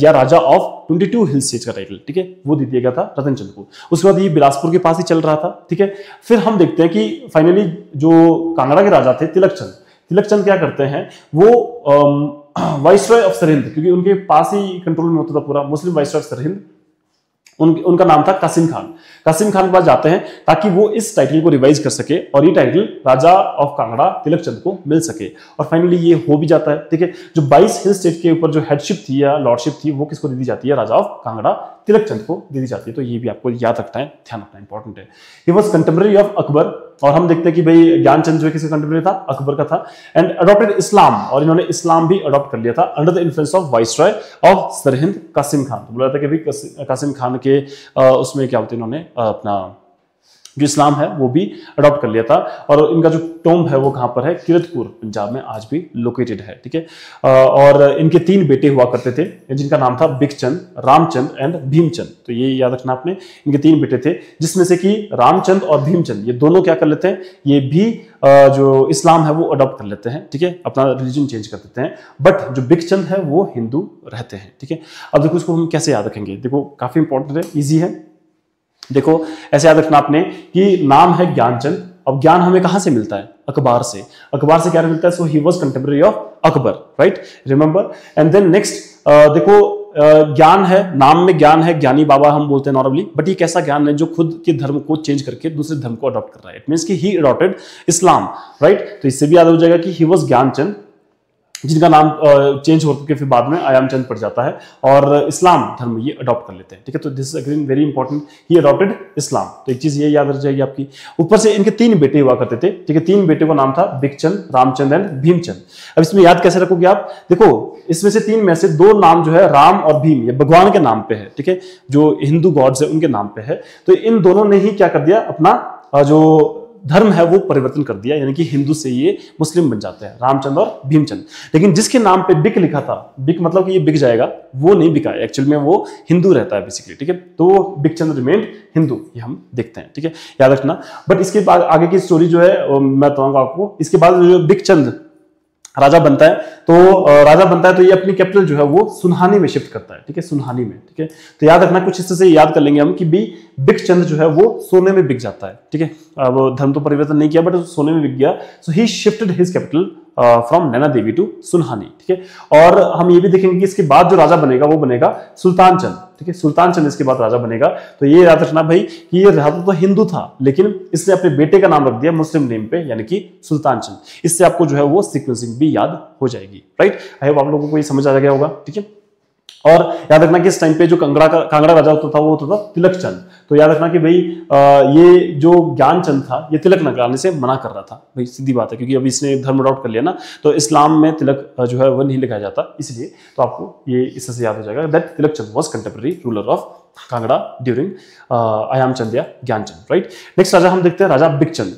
या राजा ऑफ 22 हिल स्टेट्स का टाइटल, ठीक है, वो दे दिया गया था रतनचंद को। उसके बाद ये बिलासपुर के पास ही चल रहा था, ठीक है। फिर हम देखते हैं कि फाइनली जो कांगड़ा के राजा थे तिलक चंद क्या करते हैं, वो वाइसरॉय ऑफ सरहिंद, क्योंकि उनके पास ही कंट्रोल में होता था पूरा, मुस्लिम वाइसरॉय ऑफ सरहिंद, उनका नाम था कासिम खान। कासिम खान के पास जाते हैं ताकि वो इस टाइटल को रिवाइज कर सके और ये टाइटल राजा ऑफ कांगड़ा तिलक चंद को मिल सके, और फाइनली ये हो भी जाता है। ठीक है, जो 22 हिल स्टेट के ऊपर जो हेडशिप थी या लॉर्डशिप थी वो किसको दे दी जाती है? राजा ऑफ कांगड़ा तिलक चंद को दे दी जाती है। तो ये भी आपको याद रखना है, ध्यान रखना इंपॉर्टेंट है। He was contemporary of Akbar, और हम देखते हैं कि भाई ज्ञानचंद जो है किसका कंटेम्पररी था? अकबर का था। एंड अडॉप्टेड इस्लाम, और इन्होंने इस्लाम भी अडॉप्ट कर लिया था under the influence of viceroy of Sirhind Qasim Khan. तो बोला था कि भाई कासिम खान के उसमें क्या होते हैं, इन्होंने अपना जो इस्लाम है वो भी अडॉप्ट कर लिया था। और इनका जो टॉम्ब है वो कहां पर है? किरतपुर पंजाब में आज भी लोकेटेड है। ठीक है, और इनके 3 बेटे हुआ करते थे जिनका नाम था बिकचंद, रामचंद एंड भीमचंद। तो ये याद रखना आपने, इनके 3 बेटे थे जिसमें से कि रामचंद और भीमचंद ये दोनों क्या कर लेते हैं? ये भी जो इस्लाम है वो अडॉप्ट कर लेते हैं। ठीक है, अपना रिलीजन चेंज कर देते हैं, बट जो बिकचंद है वो हिंदू रहते हैं। ठीक है, अब देखो इसको हम कैसे याद रखेंगे? देखो काफी इंपॉर्टेंट है, ईजी है। देखो ऐसे याद रखना आपने कि नाम है ज्ञानचंद, अब ज्ञान हमें कहां से मिलता है? अखबार से। अखबार से क्या मिलता है? So he was contemporary of Akbar, right, remember. And then next देखो ज्ञान है, नाम में ज्ञान है, ज्ञानी बाबा हम बोलते हैं नॉर्मली, बट ये कैसा ज्ञान है जो खुद के धर्म को चेंज करके दूसरे धर्म को अडॉप्ट कर रहा है? इट मींस कि ही अडॉप्टेड इस्लाम, राइट। तो इससे भी याद हो जाएगा कि ही वाज ज्ञानचंद, जिनका नाम चेंज होकर फिर बाद में आयामचंद पड़ जाता है, और इस्लाम धर्म ये अडॉप्ट कर लेते हैं। ठीक है, तो this is again very important, he adopted Islam. तो एक चीज ये याद रख जाएगी आपकी। ऊपर से इनके 3 बेटे हुआ करते थे। ठीक है, 3 बेटे का नाम था बिकचंद, रामचंद एंड भीमचंद। अब इसमें याद कैसे रखोगे आप? देखो इसमें से 3 में से 2 नाम जो है राम और भीम, ये भगवान के नाम पे है। ठीक है, जो हिंदू गॉड्स है उनके नाम पे है। तो इन दोनों ने ही क्या कर दिया? अपना जो धर्म है वो परिवर्तन कर दिया, यानी कि हिंदू से ये मुस्लिम बन जाते हैं, रामचंद्र और भीमचंद। लेकिन जिसके नाम पे बिक लिखा था, बिक मतलब कि ये बिक जाएगा, वो नहीं बिका है, एक्चुअल में वो हिंदू रहता है बेसिकली। ठीक है, तो बिकचंद रिमेंड हिंदू, ये हम देखते हैं। ठीक है, याद रखना। बट इसके बाद आगे की स्टोरी जो है मैं बताऊंगा आपको। इसके बाद जो बिकचंद राजा बनता है, तो ये अपनी कैपिटल जो है वो सुनहानी में शिफ्ट करता है। ठीक है, सुनहानी में। ठीक है, तो याद रखना, कुछ इस तरह से याद कर लेंगे हम कि बिकचंद जो है वो सोने में बिक जाता है। ठीक है, वो धर्म तो परिवर्तन नहीं किया, बट सोने में बिक गया। So he shifted his capital from Naina Devi to Sunhani. ठीक है, और हम ये भी देखेंगे कि इसके बाद जो राजा बनेगा वो बनेगा सुल्तान चंद। ठीक है, सुल्तान चंद इसके बाद राजा बनेगा। तो ये याद रखना भाई कि ये राजा तो हिंदू था, लेकिन इसने अपने बेटे का नाम रख दिया मुस्लिम नेम पे, यानी कि सुल्तान चंद। इससे आपको जो है वो सीक्वेंसिंग भी याद हो जाएगी, राइट। आई होप आप लोगों को ये समझ आ गया होगा। ठीक है, और याद रखना कि इस टाइम पे जो कांगड़ा राजा होता था वो होता था तिलक चंद। तो याद रखना कि भाई ये जो ज्ञानचंद था ये तिलक लगाने से मना कर रहा था। भाई सीधी बात है, क्योंकि अभी इसने धर्म अडॉप्ट कर लिया ना, तो इस्लाम में तिलक जो है वो नहीं लगाया जाता, इसलिए। तो आपको ये इससे से याद हो जाएगा that Tilak Chand was contemporary ruler of Kangra during Ayamchand या ज्ञानचंद, राइट। नेक्स्ट राजा हम देखते हैं राजा बिकचंद।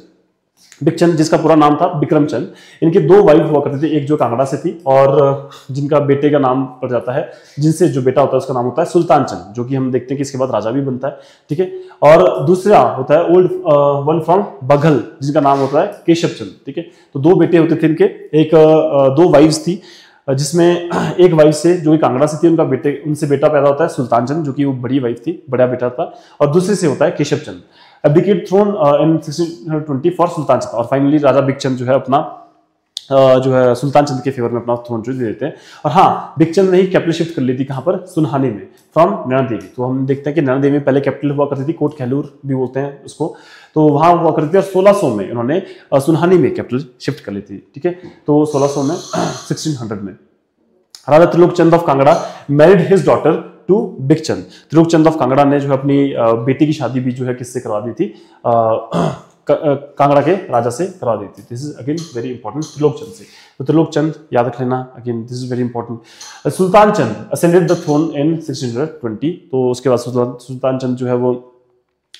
बिकचंद जिसका पूरा नाम था बिक्रमचंद। इनके 2 वाइफ हुआ करते थे, एक जो कांगड़ा से थी और जिनका बेटे का नाम पड़ जाता है, जिनसे जो बेटा होता है उसका नाम होता है सुल्तान चंद, जो कि हम देखते हैं कि इसके बाद राजा भी बनता है। ठीक है, और दूसरा होता है ओल्ड वन फ्रॉम बघल, जिनका नाम होता है केशव चंद। ठीक है, तो 2 बेटे होते थे इनके, एक 2 वाइफ्स थी, जिसमें एक वाइफ से जो कांगड़ा से थी उनसे बेटा पैदा होता है सुल्तान चंद, जो कि वो बड़ी वाइफ थी, बड़ा बेटा था, और दूसरे से होता है केशव चंद। abdicate throne in 1620 फॉर सुल्तान चंद। और फाइनली राजा बिकचंद जो है अपना जो है सुल्तान चंद के फेवर में अपना थ्रोन जो दे देते हैं। और हाँ, बिकचंद ने ही कैपिटल शिफ्ट कर ली थी कहां पर? सुनहानी में, फ्रॉम नैना देवी। तो हम देखते हैं कि नैना देवी में पहले कैपिटल हुआ करती थी, कोट खैलूर भी बोलते हैं उसको, तो वहां हुआ करती थी। और 1600 में उन्होंने सुनहानी में कैपिटल शिफ्ट कर ली थी। ठीक है, तो 1600 में 1600 में Raja Trilok Chand of Kangra married his daughter to Bikchand. Trilok Chand of Kangra ने जो है अपनी बेटी की शादी भी जो है किससे करवा दी थी? कांगड़ा के राजा से करवा दी थी। This is again very important, Trilok Chand से। तो त्रिलोक चंद याद रख लेना, again this is very important. Sultan Chand ascended the throne in 1620। तो उसके बाद सुल्तान चंद जो है वो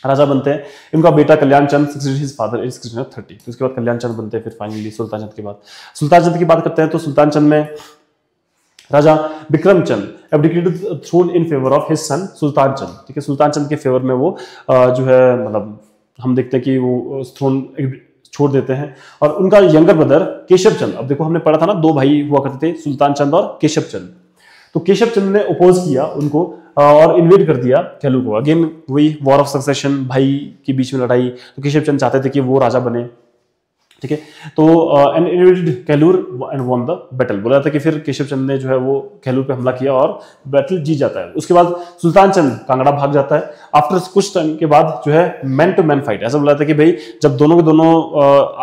राजा बनते हैं। इनका बेटा कल्याण चंद सक्सेडेड हिज फादर इन 1630। तो उसके बाद कल्याण चंद बनते हैं फिर फाइनली सुल्तान चंद के बाद। सुल्तान चंद की बात करते हैं तो सुल्तान चंद में Raja Bikramchand abdicated throne in favour of his son Sultan Chand. ठीक है, सुल्तान चंद के फेवर में वो जो है मतलब हम देखते हैं कि वो थ्रोन छोड़ देते हैं। और उनका यंगर ब्रदर केशव चंद, अब देखो हमने पढ़ा था ना 2 भाई हुआ करते थे, सुल्तान चंद और केशव चंद। तो केशव चंद ने अपोज किया उनको और इन्वेड कर दिया खैलू को। अगेन वही वॉर ऑफ सक्सेशन, भाई के बीच में लड़ाई। तो केशव चंद चाहते थे कि वो राजा बने, ठीक है। तो and invaded Kahlur and won the battle, बोला था कि फिर केशव चंद ने जो है वो कहलूर पे हमला किया और बैटल जीत जाता है। उसके बाद सुल्तान चंद कांगड़ा भाग जाता है। आफ्टर कुछ टाइम के बाद जो है मैन टू मैन फाइट, ऐसा बोला था कि भाई जब दोनों के दोनों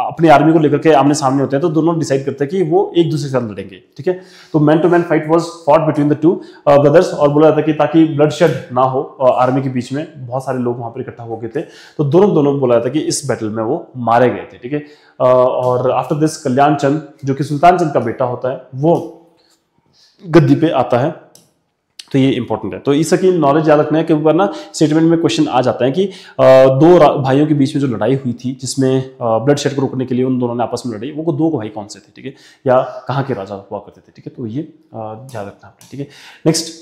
अपनी आर्मी को लेकर के आमने सामने होते हैं तो दोनों डिसाइड करते हैं कि वो एक दूसरे के साथ लड़ेंगे, ठीक है। तो man to man fight was fought between the two brothers, और बोला था कि ताकि ब्लडशेड ना हो आर्मी के बीच में, बहुत सारे लोग वहां पर इकट्ठा हो गए थे, तो दोनों बोला था कि इस बैटल में वो मारे गए थे, ठीक है। और आफ्टर दिस कल्याण चंद जो कि सुल्तान चंद का बेटा होता है वो गद्दी पे आता है। तो ये इंपॉर्टेंट है। तो इसकी नॉलेज याद रखना है, क्योंकि ना स्टेटमेंट में क्वेश्चन आ जाता है कि दो भाइयों के बीच में जो लड़ाई हुई थी जिसमें ब्लड शेड को रोकने के लिए उन दोनों ने आपस में लड़ी, वो दो भाई कौन से थे, ठीक है, या कहाँ के राजा हुआ करते थे, ठीक है। तो ये याद रखना आपने, ठीक है। नेक्स्ट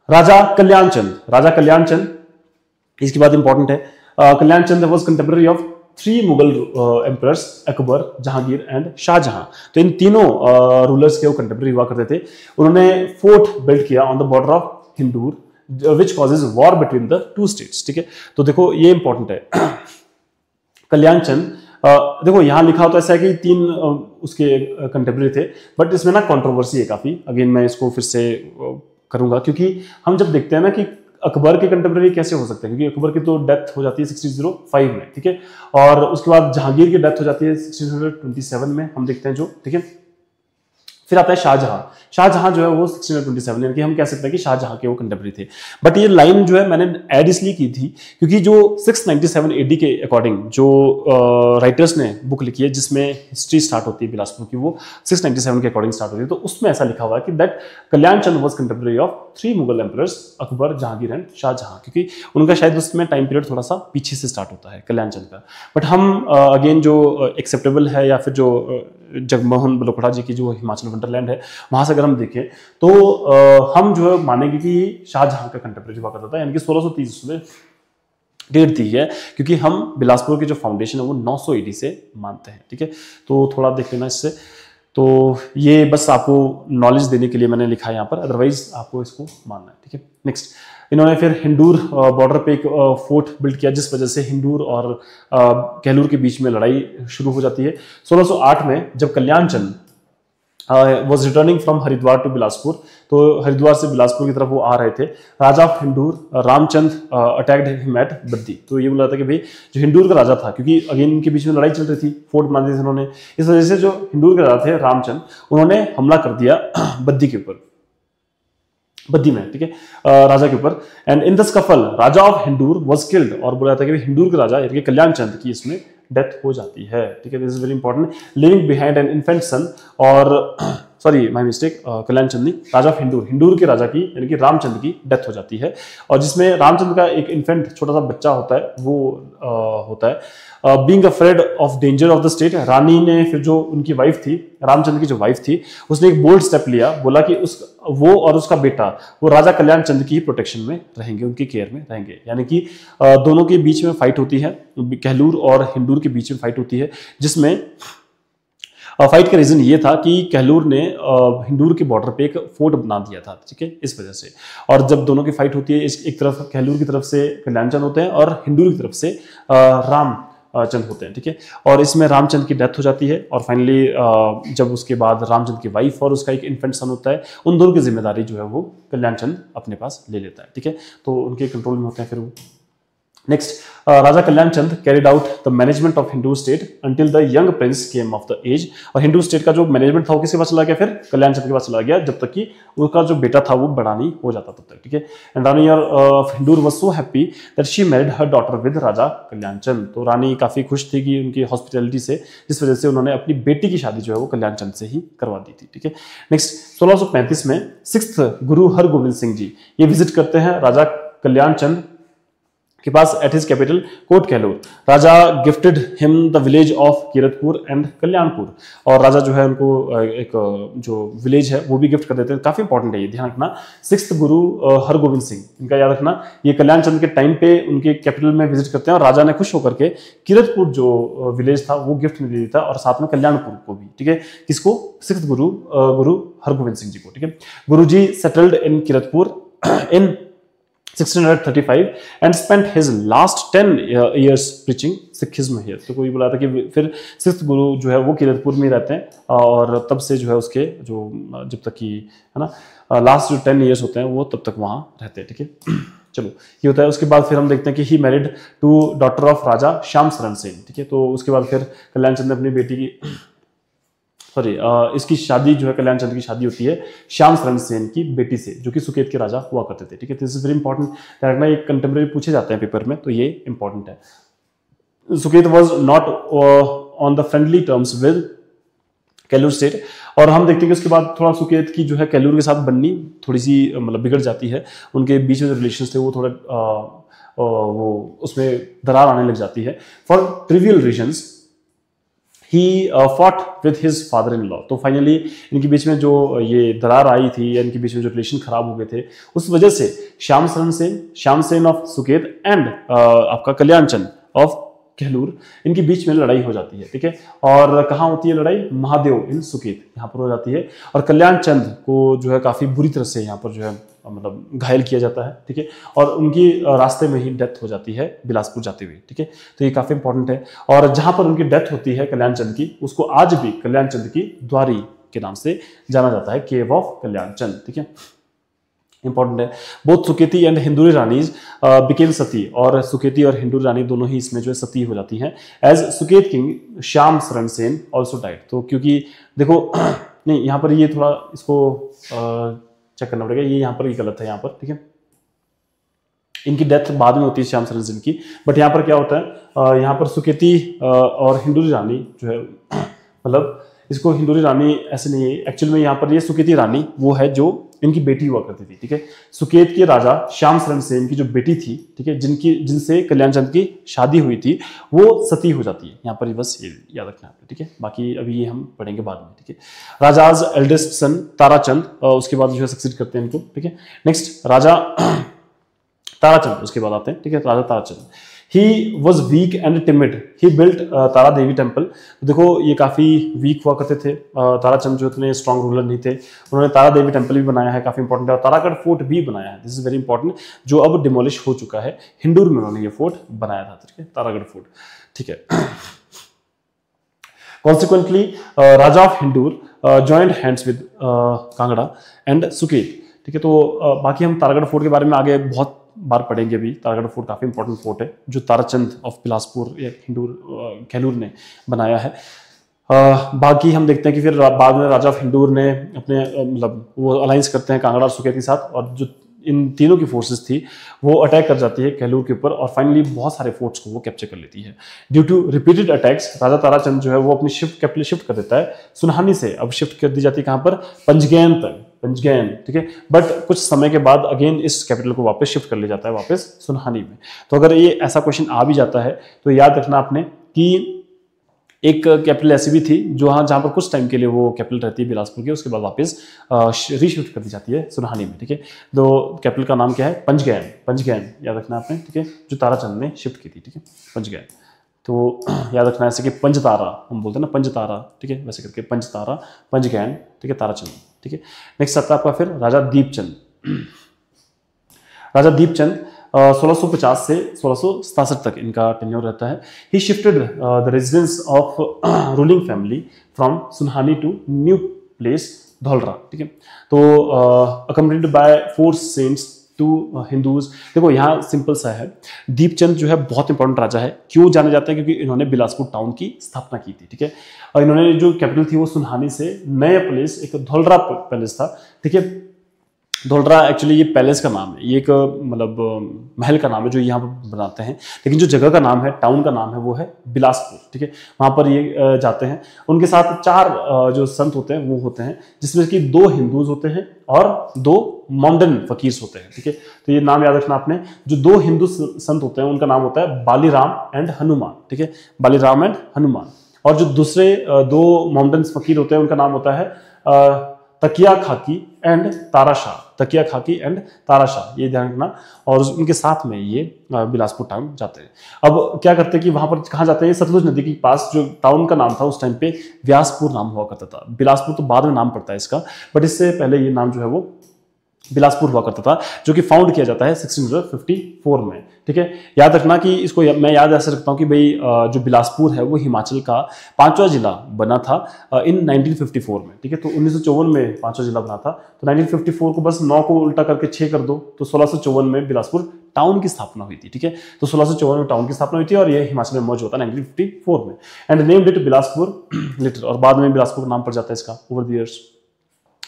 राजा कल्याण चंद। राजा कल्याण चंद, इसकी बात इंपॉर्टेंट है। Kalyan Chand was contemporary of 3 Mughal emperors Akbar, Jahangir and Shahjahan. तो इन तीनों रूलर्स के वो कंटेम्पररी हुआ करते थे। उन्होंने फोर्ट बिल्ड किया on the border of Hindur which causes war between the 2 states, ठीक है। तो देखो ये इंपॉर्टेंट है। कल्याण चंद, देखो यहां लिखा होता ऐसा है कि 3 उसके कंटेम्पररी थे, बट इसमें ना कंट्रोवर्सी है काफी। अगेन मैं इसको फिर से करूंगा, क्योंकि हम जब देखते हैं ना कि अकबर के कंटेम्पररी कैसे हो सकते हैं, क्योंकि अकबर की तो डेथ हो जाती है 1605 में, ठीक है। और उसके बाद जहांगीर की डेथ हो जाती है 1627 में, हम देखते हैं जो, ठीक है। फिर आता है शाहजहां। शाहजहां जो है वो 1627, यानी कि हम कह सकते हैं कि शाहजहां के वो कंटेम्पररी थे। बट ये लाइन जो है मैंने ऐड इसलिए की थी क्योंकि जो 697 AD के अकॉर्डिंग जो राइटर्स ने बुक लिखी है जिसमें हिस्ट्री स्टार्ट होती है बिलासपुर की, वो 697 के अकॉर्डिंग स्टार्ट होती है। तो उसमें ऐसा लिखा हुआ है कि that Kalyan Chand was contemporary of 3 Mughal emperors Akbar, Jahangir and Shahjahan, क्योंकि उनका शायद उसमें टाइम पीरियड थोड़ा सा पीछे से स्टार्ट होता है कल्याण चंद का। बट हम अगेन जो एक्सेप्टेबल है, या फिर जो जगमोहन बलोकड़ा जी की जो हिमाचल वंडरलैंड है वहां से अगर हम देखें तो हम जो है मानेंगे कि शाहजहां का कंटेम्पररी हुआ करता था, यानी कि 1630 में डेट दी है, क्योंकि हम बिलासपुर की जो फाउंडेशन है वो 900 AD से मानते हैं, ठीक है। तो थोड़ा देख लेना इससे। तो ये बस आपको नॉलेज देने के लिए मैंने लिखा है यहाँ पर, अदरवाइज आपको इसको मानना है, ठीक है। नेक्स्ट, इन्होंने फिर हिंदूर बॉर्डर पे एक फोर्ट बिल्ड किया, जिस वजह से हिंदूर और कहलूर के बीच में लड़ाई शुरू हो जाती है। 1608 में जब Kalyan Chand was returning from Haridwar to Bilaspur, तो हरिद्वार से बिलासपुर की तरफ वो आ रहे थे, Raja of Hindur Ramchand attacked him at Baddi. तो ये बोला था कि भाई जो हिंदूर का राजा था, क्योंकि अगेन इनके बीच में लड़ाई चल रही थी, फोर्ट मान दिए थे उन्होंने, इस वजह से जो हिंदूर के राजा थे रामचंद, उन्होंने हमला कर दिया बद्दी के ऊपर, बद्दी में, ठीक है, राजा के ऊपर। And in the scuffle Raja of Hindur was killed, और बोला था कि हिंदूर के राजा यानी कि कल्याण चंद की इसमें डेथ हो जाती है, ठीक है। This is very important. Living behind an infant son, और sorry my mistake, Kalyan Chand नहीं, राजा ऑफ हिंदूर, हिंदूर के राजा की यानी कि रामचंद की डेथ हो जाती है, और जिसमें रामचंद का एक इन्फेंट छोटा सा बच्चा होता है, वो होता है। Being afraid of danger of the state, रानी ने फिर जो उनकी वाइफ थी, रामचंद्र की जो वाइफ थी, उसने एक बोल्ड स्टेप लिया, बोला कि वो और उसका बेटा वो राजा कल्याण चंद की प्रोटेक्शन में रहेंगे, उनकी केयर में रहेंगे। यानी कि दोनों के बीच में फाइट होती है, कहलूर और हिंदूर के बीच में फाइट होती है, जिसमें फाइट का रीजन ये था कि कहलूर ने हिंदूर के बॉर्डर पे एक फोर्ट बना दिया था, ठीक है, इस वजह से। और जब दोनों की फाइट होती है, एक तरफ कहलूर की तरफ से कल्याण चंद होते हैं और हिंदूर की तरफ से राम चंद होते हैं, ठीक है। और इसमें रामचंद की डेथ हो जाती है, और फाइनली जब उसके बाद रामचंद की वाइफ और उसका एक इन्फेंट सन होता है, उन दोनों की जिम्मेदारी जो है वो कल्याण चंद अपने पास ले लेता है, ठीक है। तो उनके कंट्रोल में होते हैं फिर वो। Next, Raja Kalyan Chand carried out the management of Hindur state until the young prince came of the age, और हिंदू स्टेट का जो मैनेजमेंट था वो किसके पास चला गया, फिर कल्याण चंद के पास चला गया, जब तक कि उसका जो बेटा था वो बड़ा नहीं हो जाता तब तक, ठीक है। And Rani of Hindur was so happy that she married her daughter with Raja Kalyan Chand. तो रानी काफी खुश थी कि उनकी हॉस्पिटैलिटी से, जिस वजह से उन्होंने अपनी बेटी की शादी जो है वो कल्याण चंद से ही करवा दी थी, ठीक है। नेक्स्ट, 1635 में 6th गुरु हरगोविंद सिंह जी ये विजिट करते हैं राजा कल्याण चंद के पास at his capital Kot Kahlur. Raja gifted him the village of Kiratpur and Kalyanpur, और राजा जो है उनको एक जो विलेज है वो भी गिफ्ट कर देते हैं। काफी इंपॉर्टेंट है ये, ध्यान रखना। 6th गुरु हरगोविंद सिंह, इनका याद रखना, ये कल्याण चंद के टाइम पे उनके कैपिटल में विजिट करते हैं, और राजा ने खुश होकर के कीरतपुर जो विलेज था वो गिफ्ट में दे दिया था, और साथ में कल्याणपुर को भी, ठीक है। किसको? 6th गुरु हरगोविंद सिंह जी को, ठीक है। Guru ji settled in Kiratpur in 1635 and spent his last 10 years preaching Sikhism here. तो कोई बोला था कि फिर सिक्स्थ गुरु जो है वो कीरतपुर में रहते हैं और तब से जो है उसके जो जब तक की है ना लास्ट जो 10 years होते हैं वो तब तक वहाँ रहते हैं, ठीक है। चलो ये होता है। उसके बाद फिर हम देखते हैं कि he married to daughter of राजा श्याम शरण सेन, ठीक है। तो उसके बाद फिर कल्याण चंद ने अपनी बेटी की इसकी शादी जो है कल्याण चंद की शादी होती है श्याम शरण सेन की बेटी से, जो कि सुकेत के राजा हुआ करते थे, ठीक है। दिस इज वेरी इंपॉर्टेंट, रखना, ये कंटेम्प्रेरी पूछे जाते हैं पेपर में, तो ये इंपॉर्टेंट है। Suket was not on the friendly terms with Kahlur state, और हम देखते हैं कि उसके बाद थोड़ा सुकेत की जो है कैलूर के साथ बननी थोड़ी सी मतलब बिगड़ जाती है। उनके बीच में जो रिलेशन थे वो थोड़ा वो उसमें दरार आने लग जाती है। For trivial reasons he fought with his father in law. तो फाइनली इनके बीच में जो ये दरार आई थी या इनके बीच में जो रिलेशन खराब हो गए थे, उस वजह से श्याम सेन ऑफ सुकेत एंड आपका कल्याण चंद ऑफ कहलूर, इनके बीच में लड़ाई हो जाती है, ठीक है। और कहाँ होती है लड़ाई? महादेव इन सुकेत, यहाँ पर हो जाती है। और कल्याण चंद को जो है काफी बुरी तरह से यहाँ पर जो है मतलब घायल किया जाता है, ठीक है। और उनकी रास्ते में ही डेथ हो जाती है बिलासपुर जाते हुए, ठीक है। तो ये काफी इंपॉर्टेंट है। और जहां पर उनकी डेथ होती है कल्याण चंद की, उसको आज भी कल्याण चंद की द्वारी के नाम से जाना जाता है, केव ऑफ कल्याण चंद, ठीक है। इंपॉर्टेंट है। Both Suketi and Hindauri ranis became sati, और सुकेती और हिंदूरी रानी दोनों ही इसमें जो है सती हो जाती हैं। एज सुकेत किंग श्याम शरण सेन ऑल्सो डाइड। तो क्योंकि देखो नहीं यहाँ पर ये थोड़ा इसको चेक करना पड़ेगा, ये यहाँ पर ही गलत है यहाँ पर, ठीक है। इनकी डेथ बाद में होती है श्याम शरण सेन की, बट यहाँ पर क्या होता है यहाँ पर सुकेती और हिंदूरी रानी जो है मतलब इसको हिंदूरी रानी ऐसे नहीं है एक्चुअल में, यहाँ पर ये सुकेती रानी वो है जो इनकी बेटी हुआ करती थी, ठीक है। सुकेत के राजा श्याम शरण सेन की जो बेटी थी, ठीक है, जिनसे कल्याण चंद की शादी हुई थी, वो सती हो जाती है। यहाँ पर ही बस ये याद रखना है, ठीक है। बाकी अभी ये हम पढ़ेंगे बाद में, ठीक है। राजाज एल्डेस्ट सन ताराचंद उसके बाद जो है सक्सीड करते हैं इनको, ठीक है। नेक्स्ट राजा ताराचंद उसके बाद आते हैं, ठीक है। Raja Tarachand he was weak and timid, he built Tara Devi temple. देखो ये काफी वीक हुआ करते थे, ताराचंद जो इतने स्ट्रॉन्ग रूलर नहीं थे। उन्होंने तारा देवी टेम्पल भी बनाया है, काफी इंपॉर्टेंट है। और तारागढ़ फोर्ट भी बनाया है, दिस इज वेरी इंपॉर्टेंट, जो अब डिमोलिश हो चुका है। हिंदूर में उन्होंने ये फोर्ट बनाया था, ठीक है, तारागढ़ फोर्ट, ठीक है। Consequently Raja of Hindur joint hands with Kangra and Suket, ठीक है। तो बाकी हम तारागढ़ फोर्ट के बारे में आगे बहुत बार पढ़ेंगे। भी तारागढ़ फोर्ट काफी इंपॉर्टेंट फोर्ट है, जो ताराचंद ऑफ बिलासपुर या हिंदूर कहलूर ने बनाया है। बाकी हम देखते हैं कि फिर बाद में राजा ऑफ हिंदूर ने अपने मतलब वो अलायंस करते हैं कांगड़ा और सुकेत के साथ, और जो इन तीनों की फोर्सेस थी वो अटैक कर जाती है कहलूर के ऊपर, और फाइनली बहुत सारे फोर्ट्स को वो कैप्चर कर लेती है। ड्यू टू रिपीटेड अटैक्स राजा ताराचंद जो है वो अपनी कैपिटल शिफ्ट कर देता है सुनहानी से। अब शिफ्ट कर दी जाती है कहाँ पर? पंचगैन तक, पंचगैन, ठीक है। बट कुछ समय के बाद अगेन इस कैपिटल को वापस शिफ्ट कर लिया जाता है वापस सुनहानी में। तो अगर ये ऐसा क्वेश्चन आ भी जाता है तो याद रखना आपने कि एक कैपिटल ऐसी भी थी जो जहाँ पर कुछ टाइम के लिए वो कैपिटल रहती है बिलासपुर की, उसके बाद वापस रीशिफ्ट कर दी जाती है सुनहानी में, ठीक है। तो कैपिटल का नाम क्या है? पंचगैन, पंचगैन याद रखना आपने, ठीक है, जो ताराचंद ने शिफ्ट की थी, ठीक है, पंचगैन। तो याद रखना ऐसे कि पंचतारा हम बोलते हैं ना, पंचतारा, ठीक है, वैसे करके पंचतारा, पंचगैन, ठीक है, ताराचंद, ठीक है। नेक्स्ट आता है आपका फिर राजा दीपचंद। राजा दीपचंद 1650 से 1667 तक इनका टेन्योर रहता है। He shifted the residence of ruling family from Sunhani to new place Dhaulra, ठीक है। तो accompanied by 4 saints to Hindus. देखो यहाँ सिंपल सा है, दीपचंद जो है बहुत इंपॉर्टेंट राजा है। क्यों जाने जाते हैं? क्योंकि इन्होंने बिलासपुर टाउन की स्थापना की थी, ठीक है। और इन्होंने जो कैपिटल थी वो सुनहानी से नया प्लेस, एक धौलरा पैलेस था, ठीक है। धौलरा एक्चुअली ये पैलेस का नाम है, ये एक मतलब महल का नाम है जो यहाँ पर बनाते हैं, लेकिन जो जगह का नाम है, टाउन का नाम है, वो है बिलासपुर, ठीक है। वहाँ पर ये जाते हैं। उनके साथ 4 जो संत होते हैं वो होते हैं, जिसमें कि 2 हिंदूज होते हैं और 2 मॉडर्न फकीर्स होते हैं, ठीक है। तो ये नाम याद रखना आपने। जो 2 हिंदू संत होते हैं उनका नाम होता है बालीराम एंड हनुमान, ठीक है, बालीराम एंड हनुमान। और जो दूसरे 2 मॉडर्न फकीर होते हैं उनका नाम होता है तकिया खाकी एंड ताराशाह, तकिया खाकी एंड ताराशाह, ये ध्यान रखना। और उनके साथ में ये बिलासपुर टाउन जाते हैं। अब क्या करते हैं कि वहां पर कहाँ जाते हैं? सतलुज नदी के पास जो टाउन का नाम था उस टाइम पे व्यासपुर नाम हुआ करता था। बिलासपुर तो बाद में नाम पड़ता है इसका, बट इससे पहले ये नाम जो है वो बिलासपुर हुआ करता था, जो कि फाउंड किया जाता है 1654 में। ठीक है, याद रखना कि इसको मैं याद ऐसे रखता हूँ कि भाई जो बिलासपुर है वो हिमाचल का 5वां जिला बना था इन 1954 में। ठीक है, तो 1954 में 5वां जिला बना था, तो 1954 को बस 9 को उल्टा करके 6 कर दो, तो 1654 में बिलासपुर टाउन की स्थापना हुई थी। ठीक है, तो 1654 में टाउन की स्थापना हुई थी और ये हिमाचल में मर्ज होता है 1954 में, and named it Bilaspur litre, और बाद में बिलासपुर का नाम पड़ जाता है इसका ओवर द इयर्स।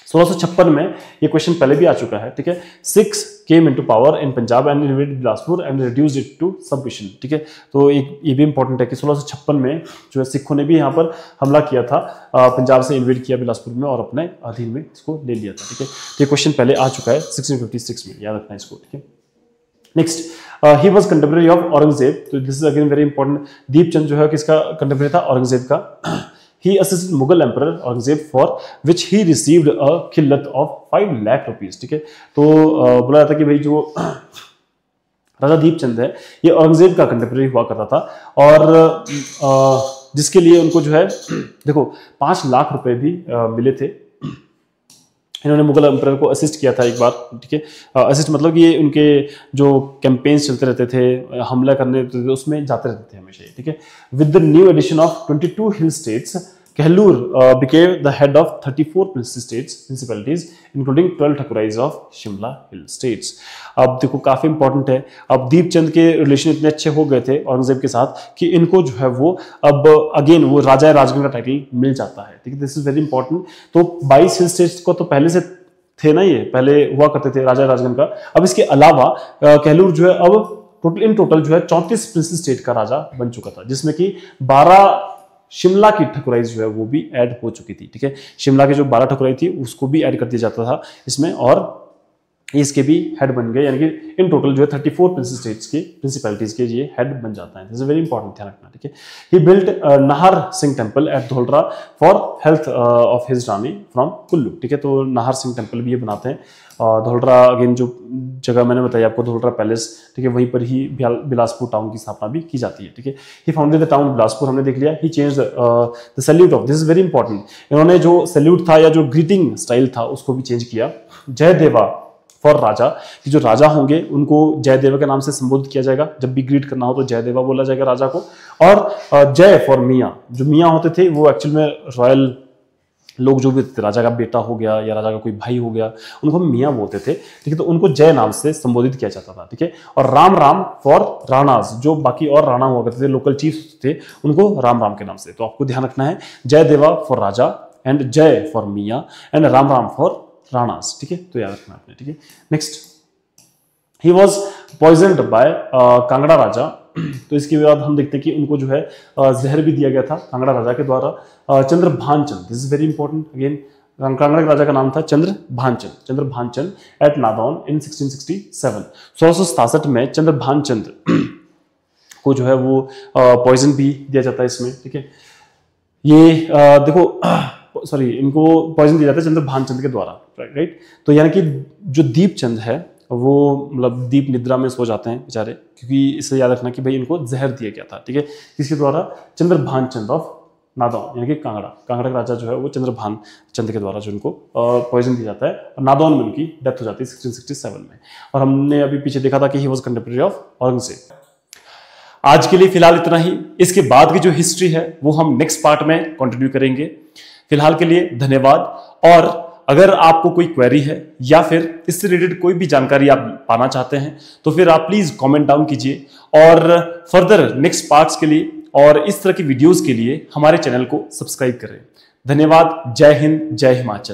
1656 में ये क्वेश्चन पहले भी आ चुका है। ठीक है, Sikhs came into power in Punjab and invaded Bilaspur and reduced it to submission. ठीक है, तो ये भी इंपॉर्टेंट है कि 1656 में जो है सिखों ने भी यहाँ पर हमला किया था, पंजाब से इन्वेड किया बिलासपुर में और अपने अधीन में इसको ले लिया था। ठीक है, तो ये क्वेश्चन पहले आ चुका है 1656 में, याद रखना इसको। ठीक है, next, he was contemporary of Aurangzeb, तो this is again very important. Deepchand जो है किसका कंटेम्परेरी था? औरंगजेब का। He assisted Mughal Emperor Aurangzeb for which he received a khillat of 5 lakh rupees। ठीक है, तो बोला जाता है कि भाई जो राजा दीपचंद है ये औरंगजेब का कंटेम्परेरी हुआ करता था, और जिसके लिए उनको जो है देखो 5 लाख रुपए भी मिले थे। इन्होंने मुगल एम्परर को असिस्ट किया था एक बार। ठीक है, असिस्ट मतलब कि उनके जो कैंपेन्स चलते रहते थे, हमला करने रहते थे, उसमें जाते रहते थे हमेशा। ठीक है, with the new addition of 22 hill states, Kahlur became the head of 34 principalities including 12 thakurais of Shimla hill states. अब देखो काफी इंपॉर्टेंट है, अब दीपचंद के रिलेशन इतने अच्छे हो गए थे औरंगजेब के साथ कि इनको जो है वो अब अगेन वो राजा राजगण का टाइटल मिल जाता है। ठीक है, दिस इज वेरी इंपॉर्टेंट। तो 22 हिल स्टेट्स को तो पहले से थे ना, ये पहले हुआ करते थे राजा राजगण का। अब इसके अलावा कहलूर जो है अब इन टोटल जो है 34 प्रिंस स्टेट का राजा बन चुका था, जिसमें कि 12 शिमला की ठकुराई जो है वो भी ऐड हो चुकी थी। ठीक है, शिमला की जो 12 ठकुराई थी उसको भी ऐड कर दिया जाता था इसमें, और इसके भी हेड बन गए, यानी कि इन टोटल जो है 34 प्रिंस स्टेट्स के प्रिंसिपैलिटीज के ये हेड बन जाता है। दिस इज वेरी इंपॉर्टेंट, ध्यान रखना। ठीक है, he built Nahar Singh temple at Dholra for health of his rani from Kullu. ठीक है, तो नाहर सिंह टेम्पल भी ये बनाते हैं। धोलरा अगेन जो जगह मैंने बताई आपको, धोलरा पैलेस, ठीक है, वहीं पर ही बिलासपुर टाउन की स्थापना भी की जाती है। ठीक है, he founded the town Bilaspur, हमने देख लिया। He change the salute of, this is very important, इन्होंने जो सैल्यूट था या जो ग्रीटिंग स्टाइल था उसको भी चेंज किया। जय देवा फॉर राजा, कि जो राजा होंगे उनको जयदेवा के नाम से संबोधित किया जाएगा, जब भी ग्रीट करना हो तो जयदेवा बोला जाएगा राजा को। और जय फॉर मियाँ, जो मियाँ होते थे वो एक्चुअल में रॉयल लोग जो भी थे, राजा का बेटा हो गया या राजा का कोई भाई हो गया, उनको मियाँ बोलते थे। ठीक है, तो उनको जय नाम से संबोधित किया जाता था। ठीक है, और राम राम फॉर राणाज, जो बाकी और राणा हुआ करते थे, लोकल चीफ थे, उनको राम राम के नाम से। तो आपको ध्यान रखना है, Jai Deva for Raja and Jai for Miyan and Ram Ram for Ranas. ठीक है, तो याद रखना आपने। ठीक है, next, he was poisoned by Kangra Raja. तो इसके बाद हम देखते हैं कि उनको जो है जहर भी दिया गया था कांगड़ा राजा के द्वारा। Chandrabhanchand, this is very important, again Kangra के राजा का नाम था चंद्रभानचंद एट नादौन इन 1667। 1667 में चंद्रभानचंद को जो है वो पॉइजन भी दिया जाता है इसमें। ठीक है, ये देखो सॉरी, इनको पॉइजन दिया जाता है चंद्रभानचंद के द्वारा, राइट। तो यानी कि जो दीपचंद है वो मतलब दीप निद्रा में सो जाते हैं बेचारे, क्योंकि इसे याद रखना कि भाई इनको जहर दिया गया था। ठीक है, किसके द्वारा? चंद्रभानचंद ऑफ नादौन, यानी कि कांगड़ा का राजा जो है वो चंद्रभानचंद के द्वारा जो इनको पॉइजन दिया जाता है, और नादौन में उनकी डेथ हो जाती है 1667 में। और हमने अभी पीछे देखा था कि ही वॉज कंटेम्परेरी ऑफ औरंगजेब। आज के लिए फिलहाल इतना ही, इसके बाद की जो हिस्ट्री है वो हम नेक्स्ट पार्ट में कंटिन्यू करेंगे। फिलहाल के लिए धन्यवाद। और अगर आपको कोई क्वेरी है या फिर इससे रिलेटेड कोई भी जानकारी आप पाना चाहते हैं तो फिर आप प्लीज कमेंट डाउन कीजिए, और फर्दर नेक्स्ट पार्ट्स के लिए और इस तरह की वीडियोस के लिए हमारे चैनल को सब्सक्राइब करें। धन्यवाद। जय हिंद, जय हिमाचल।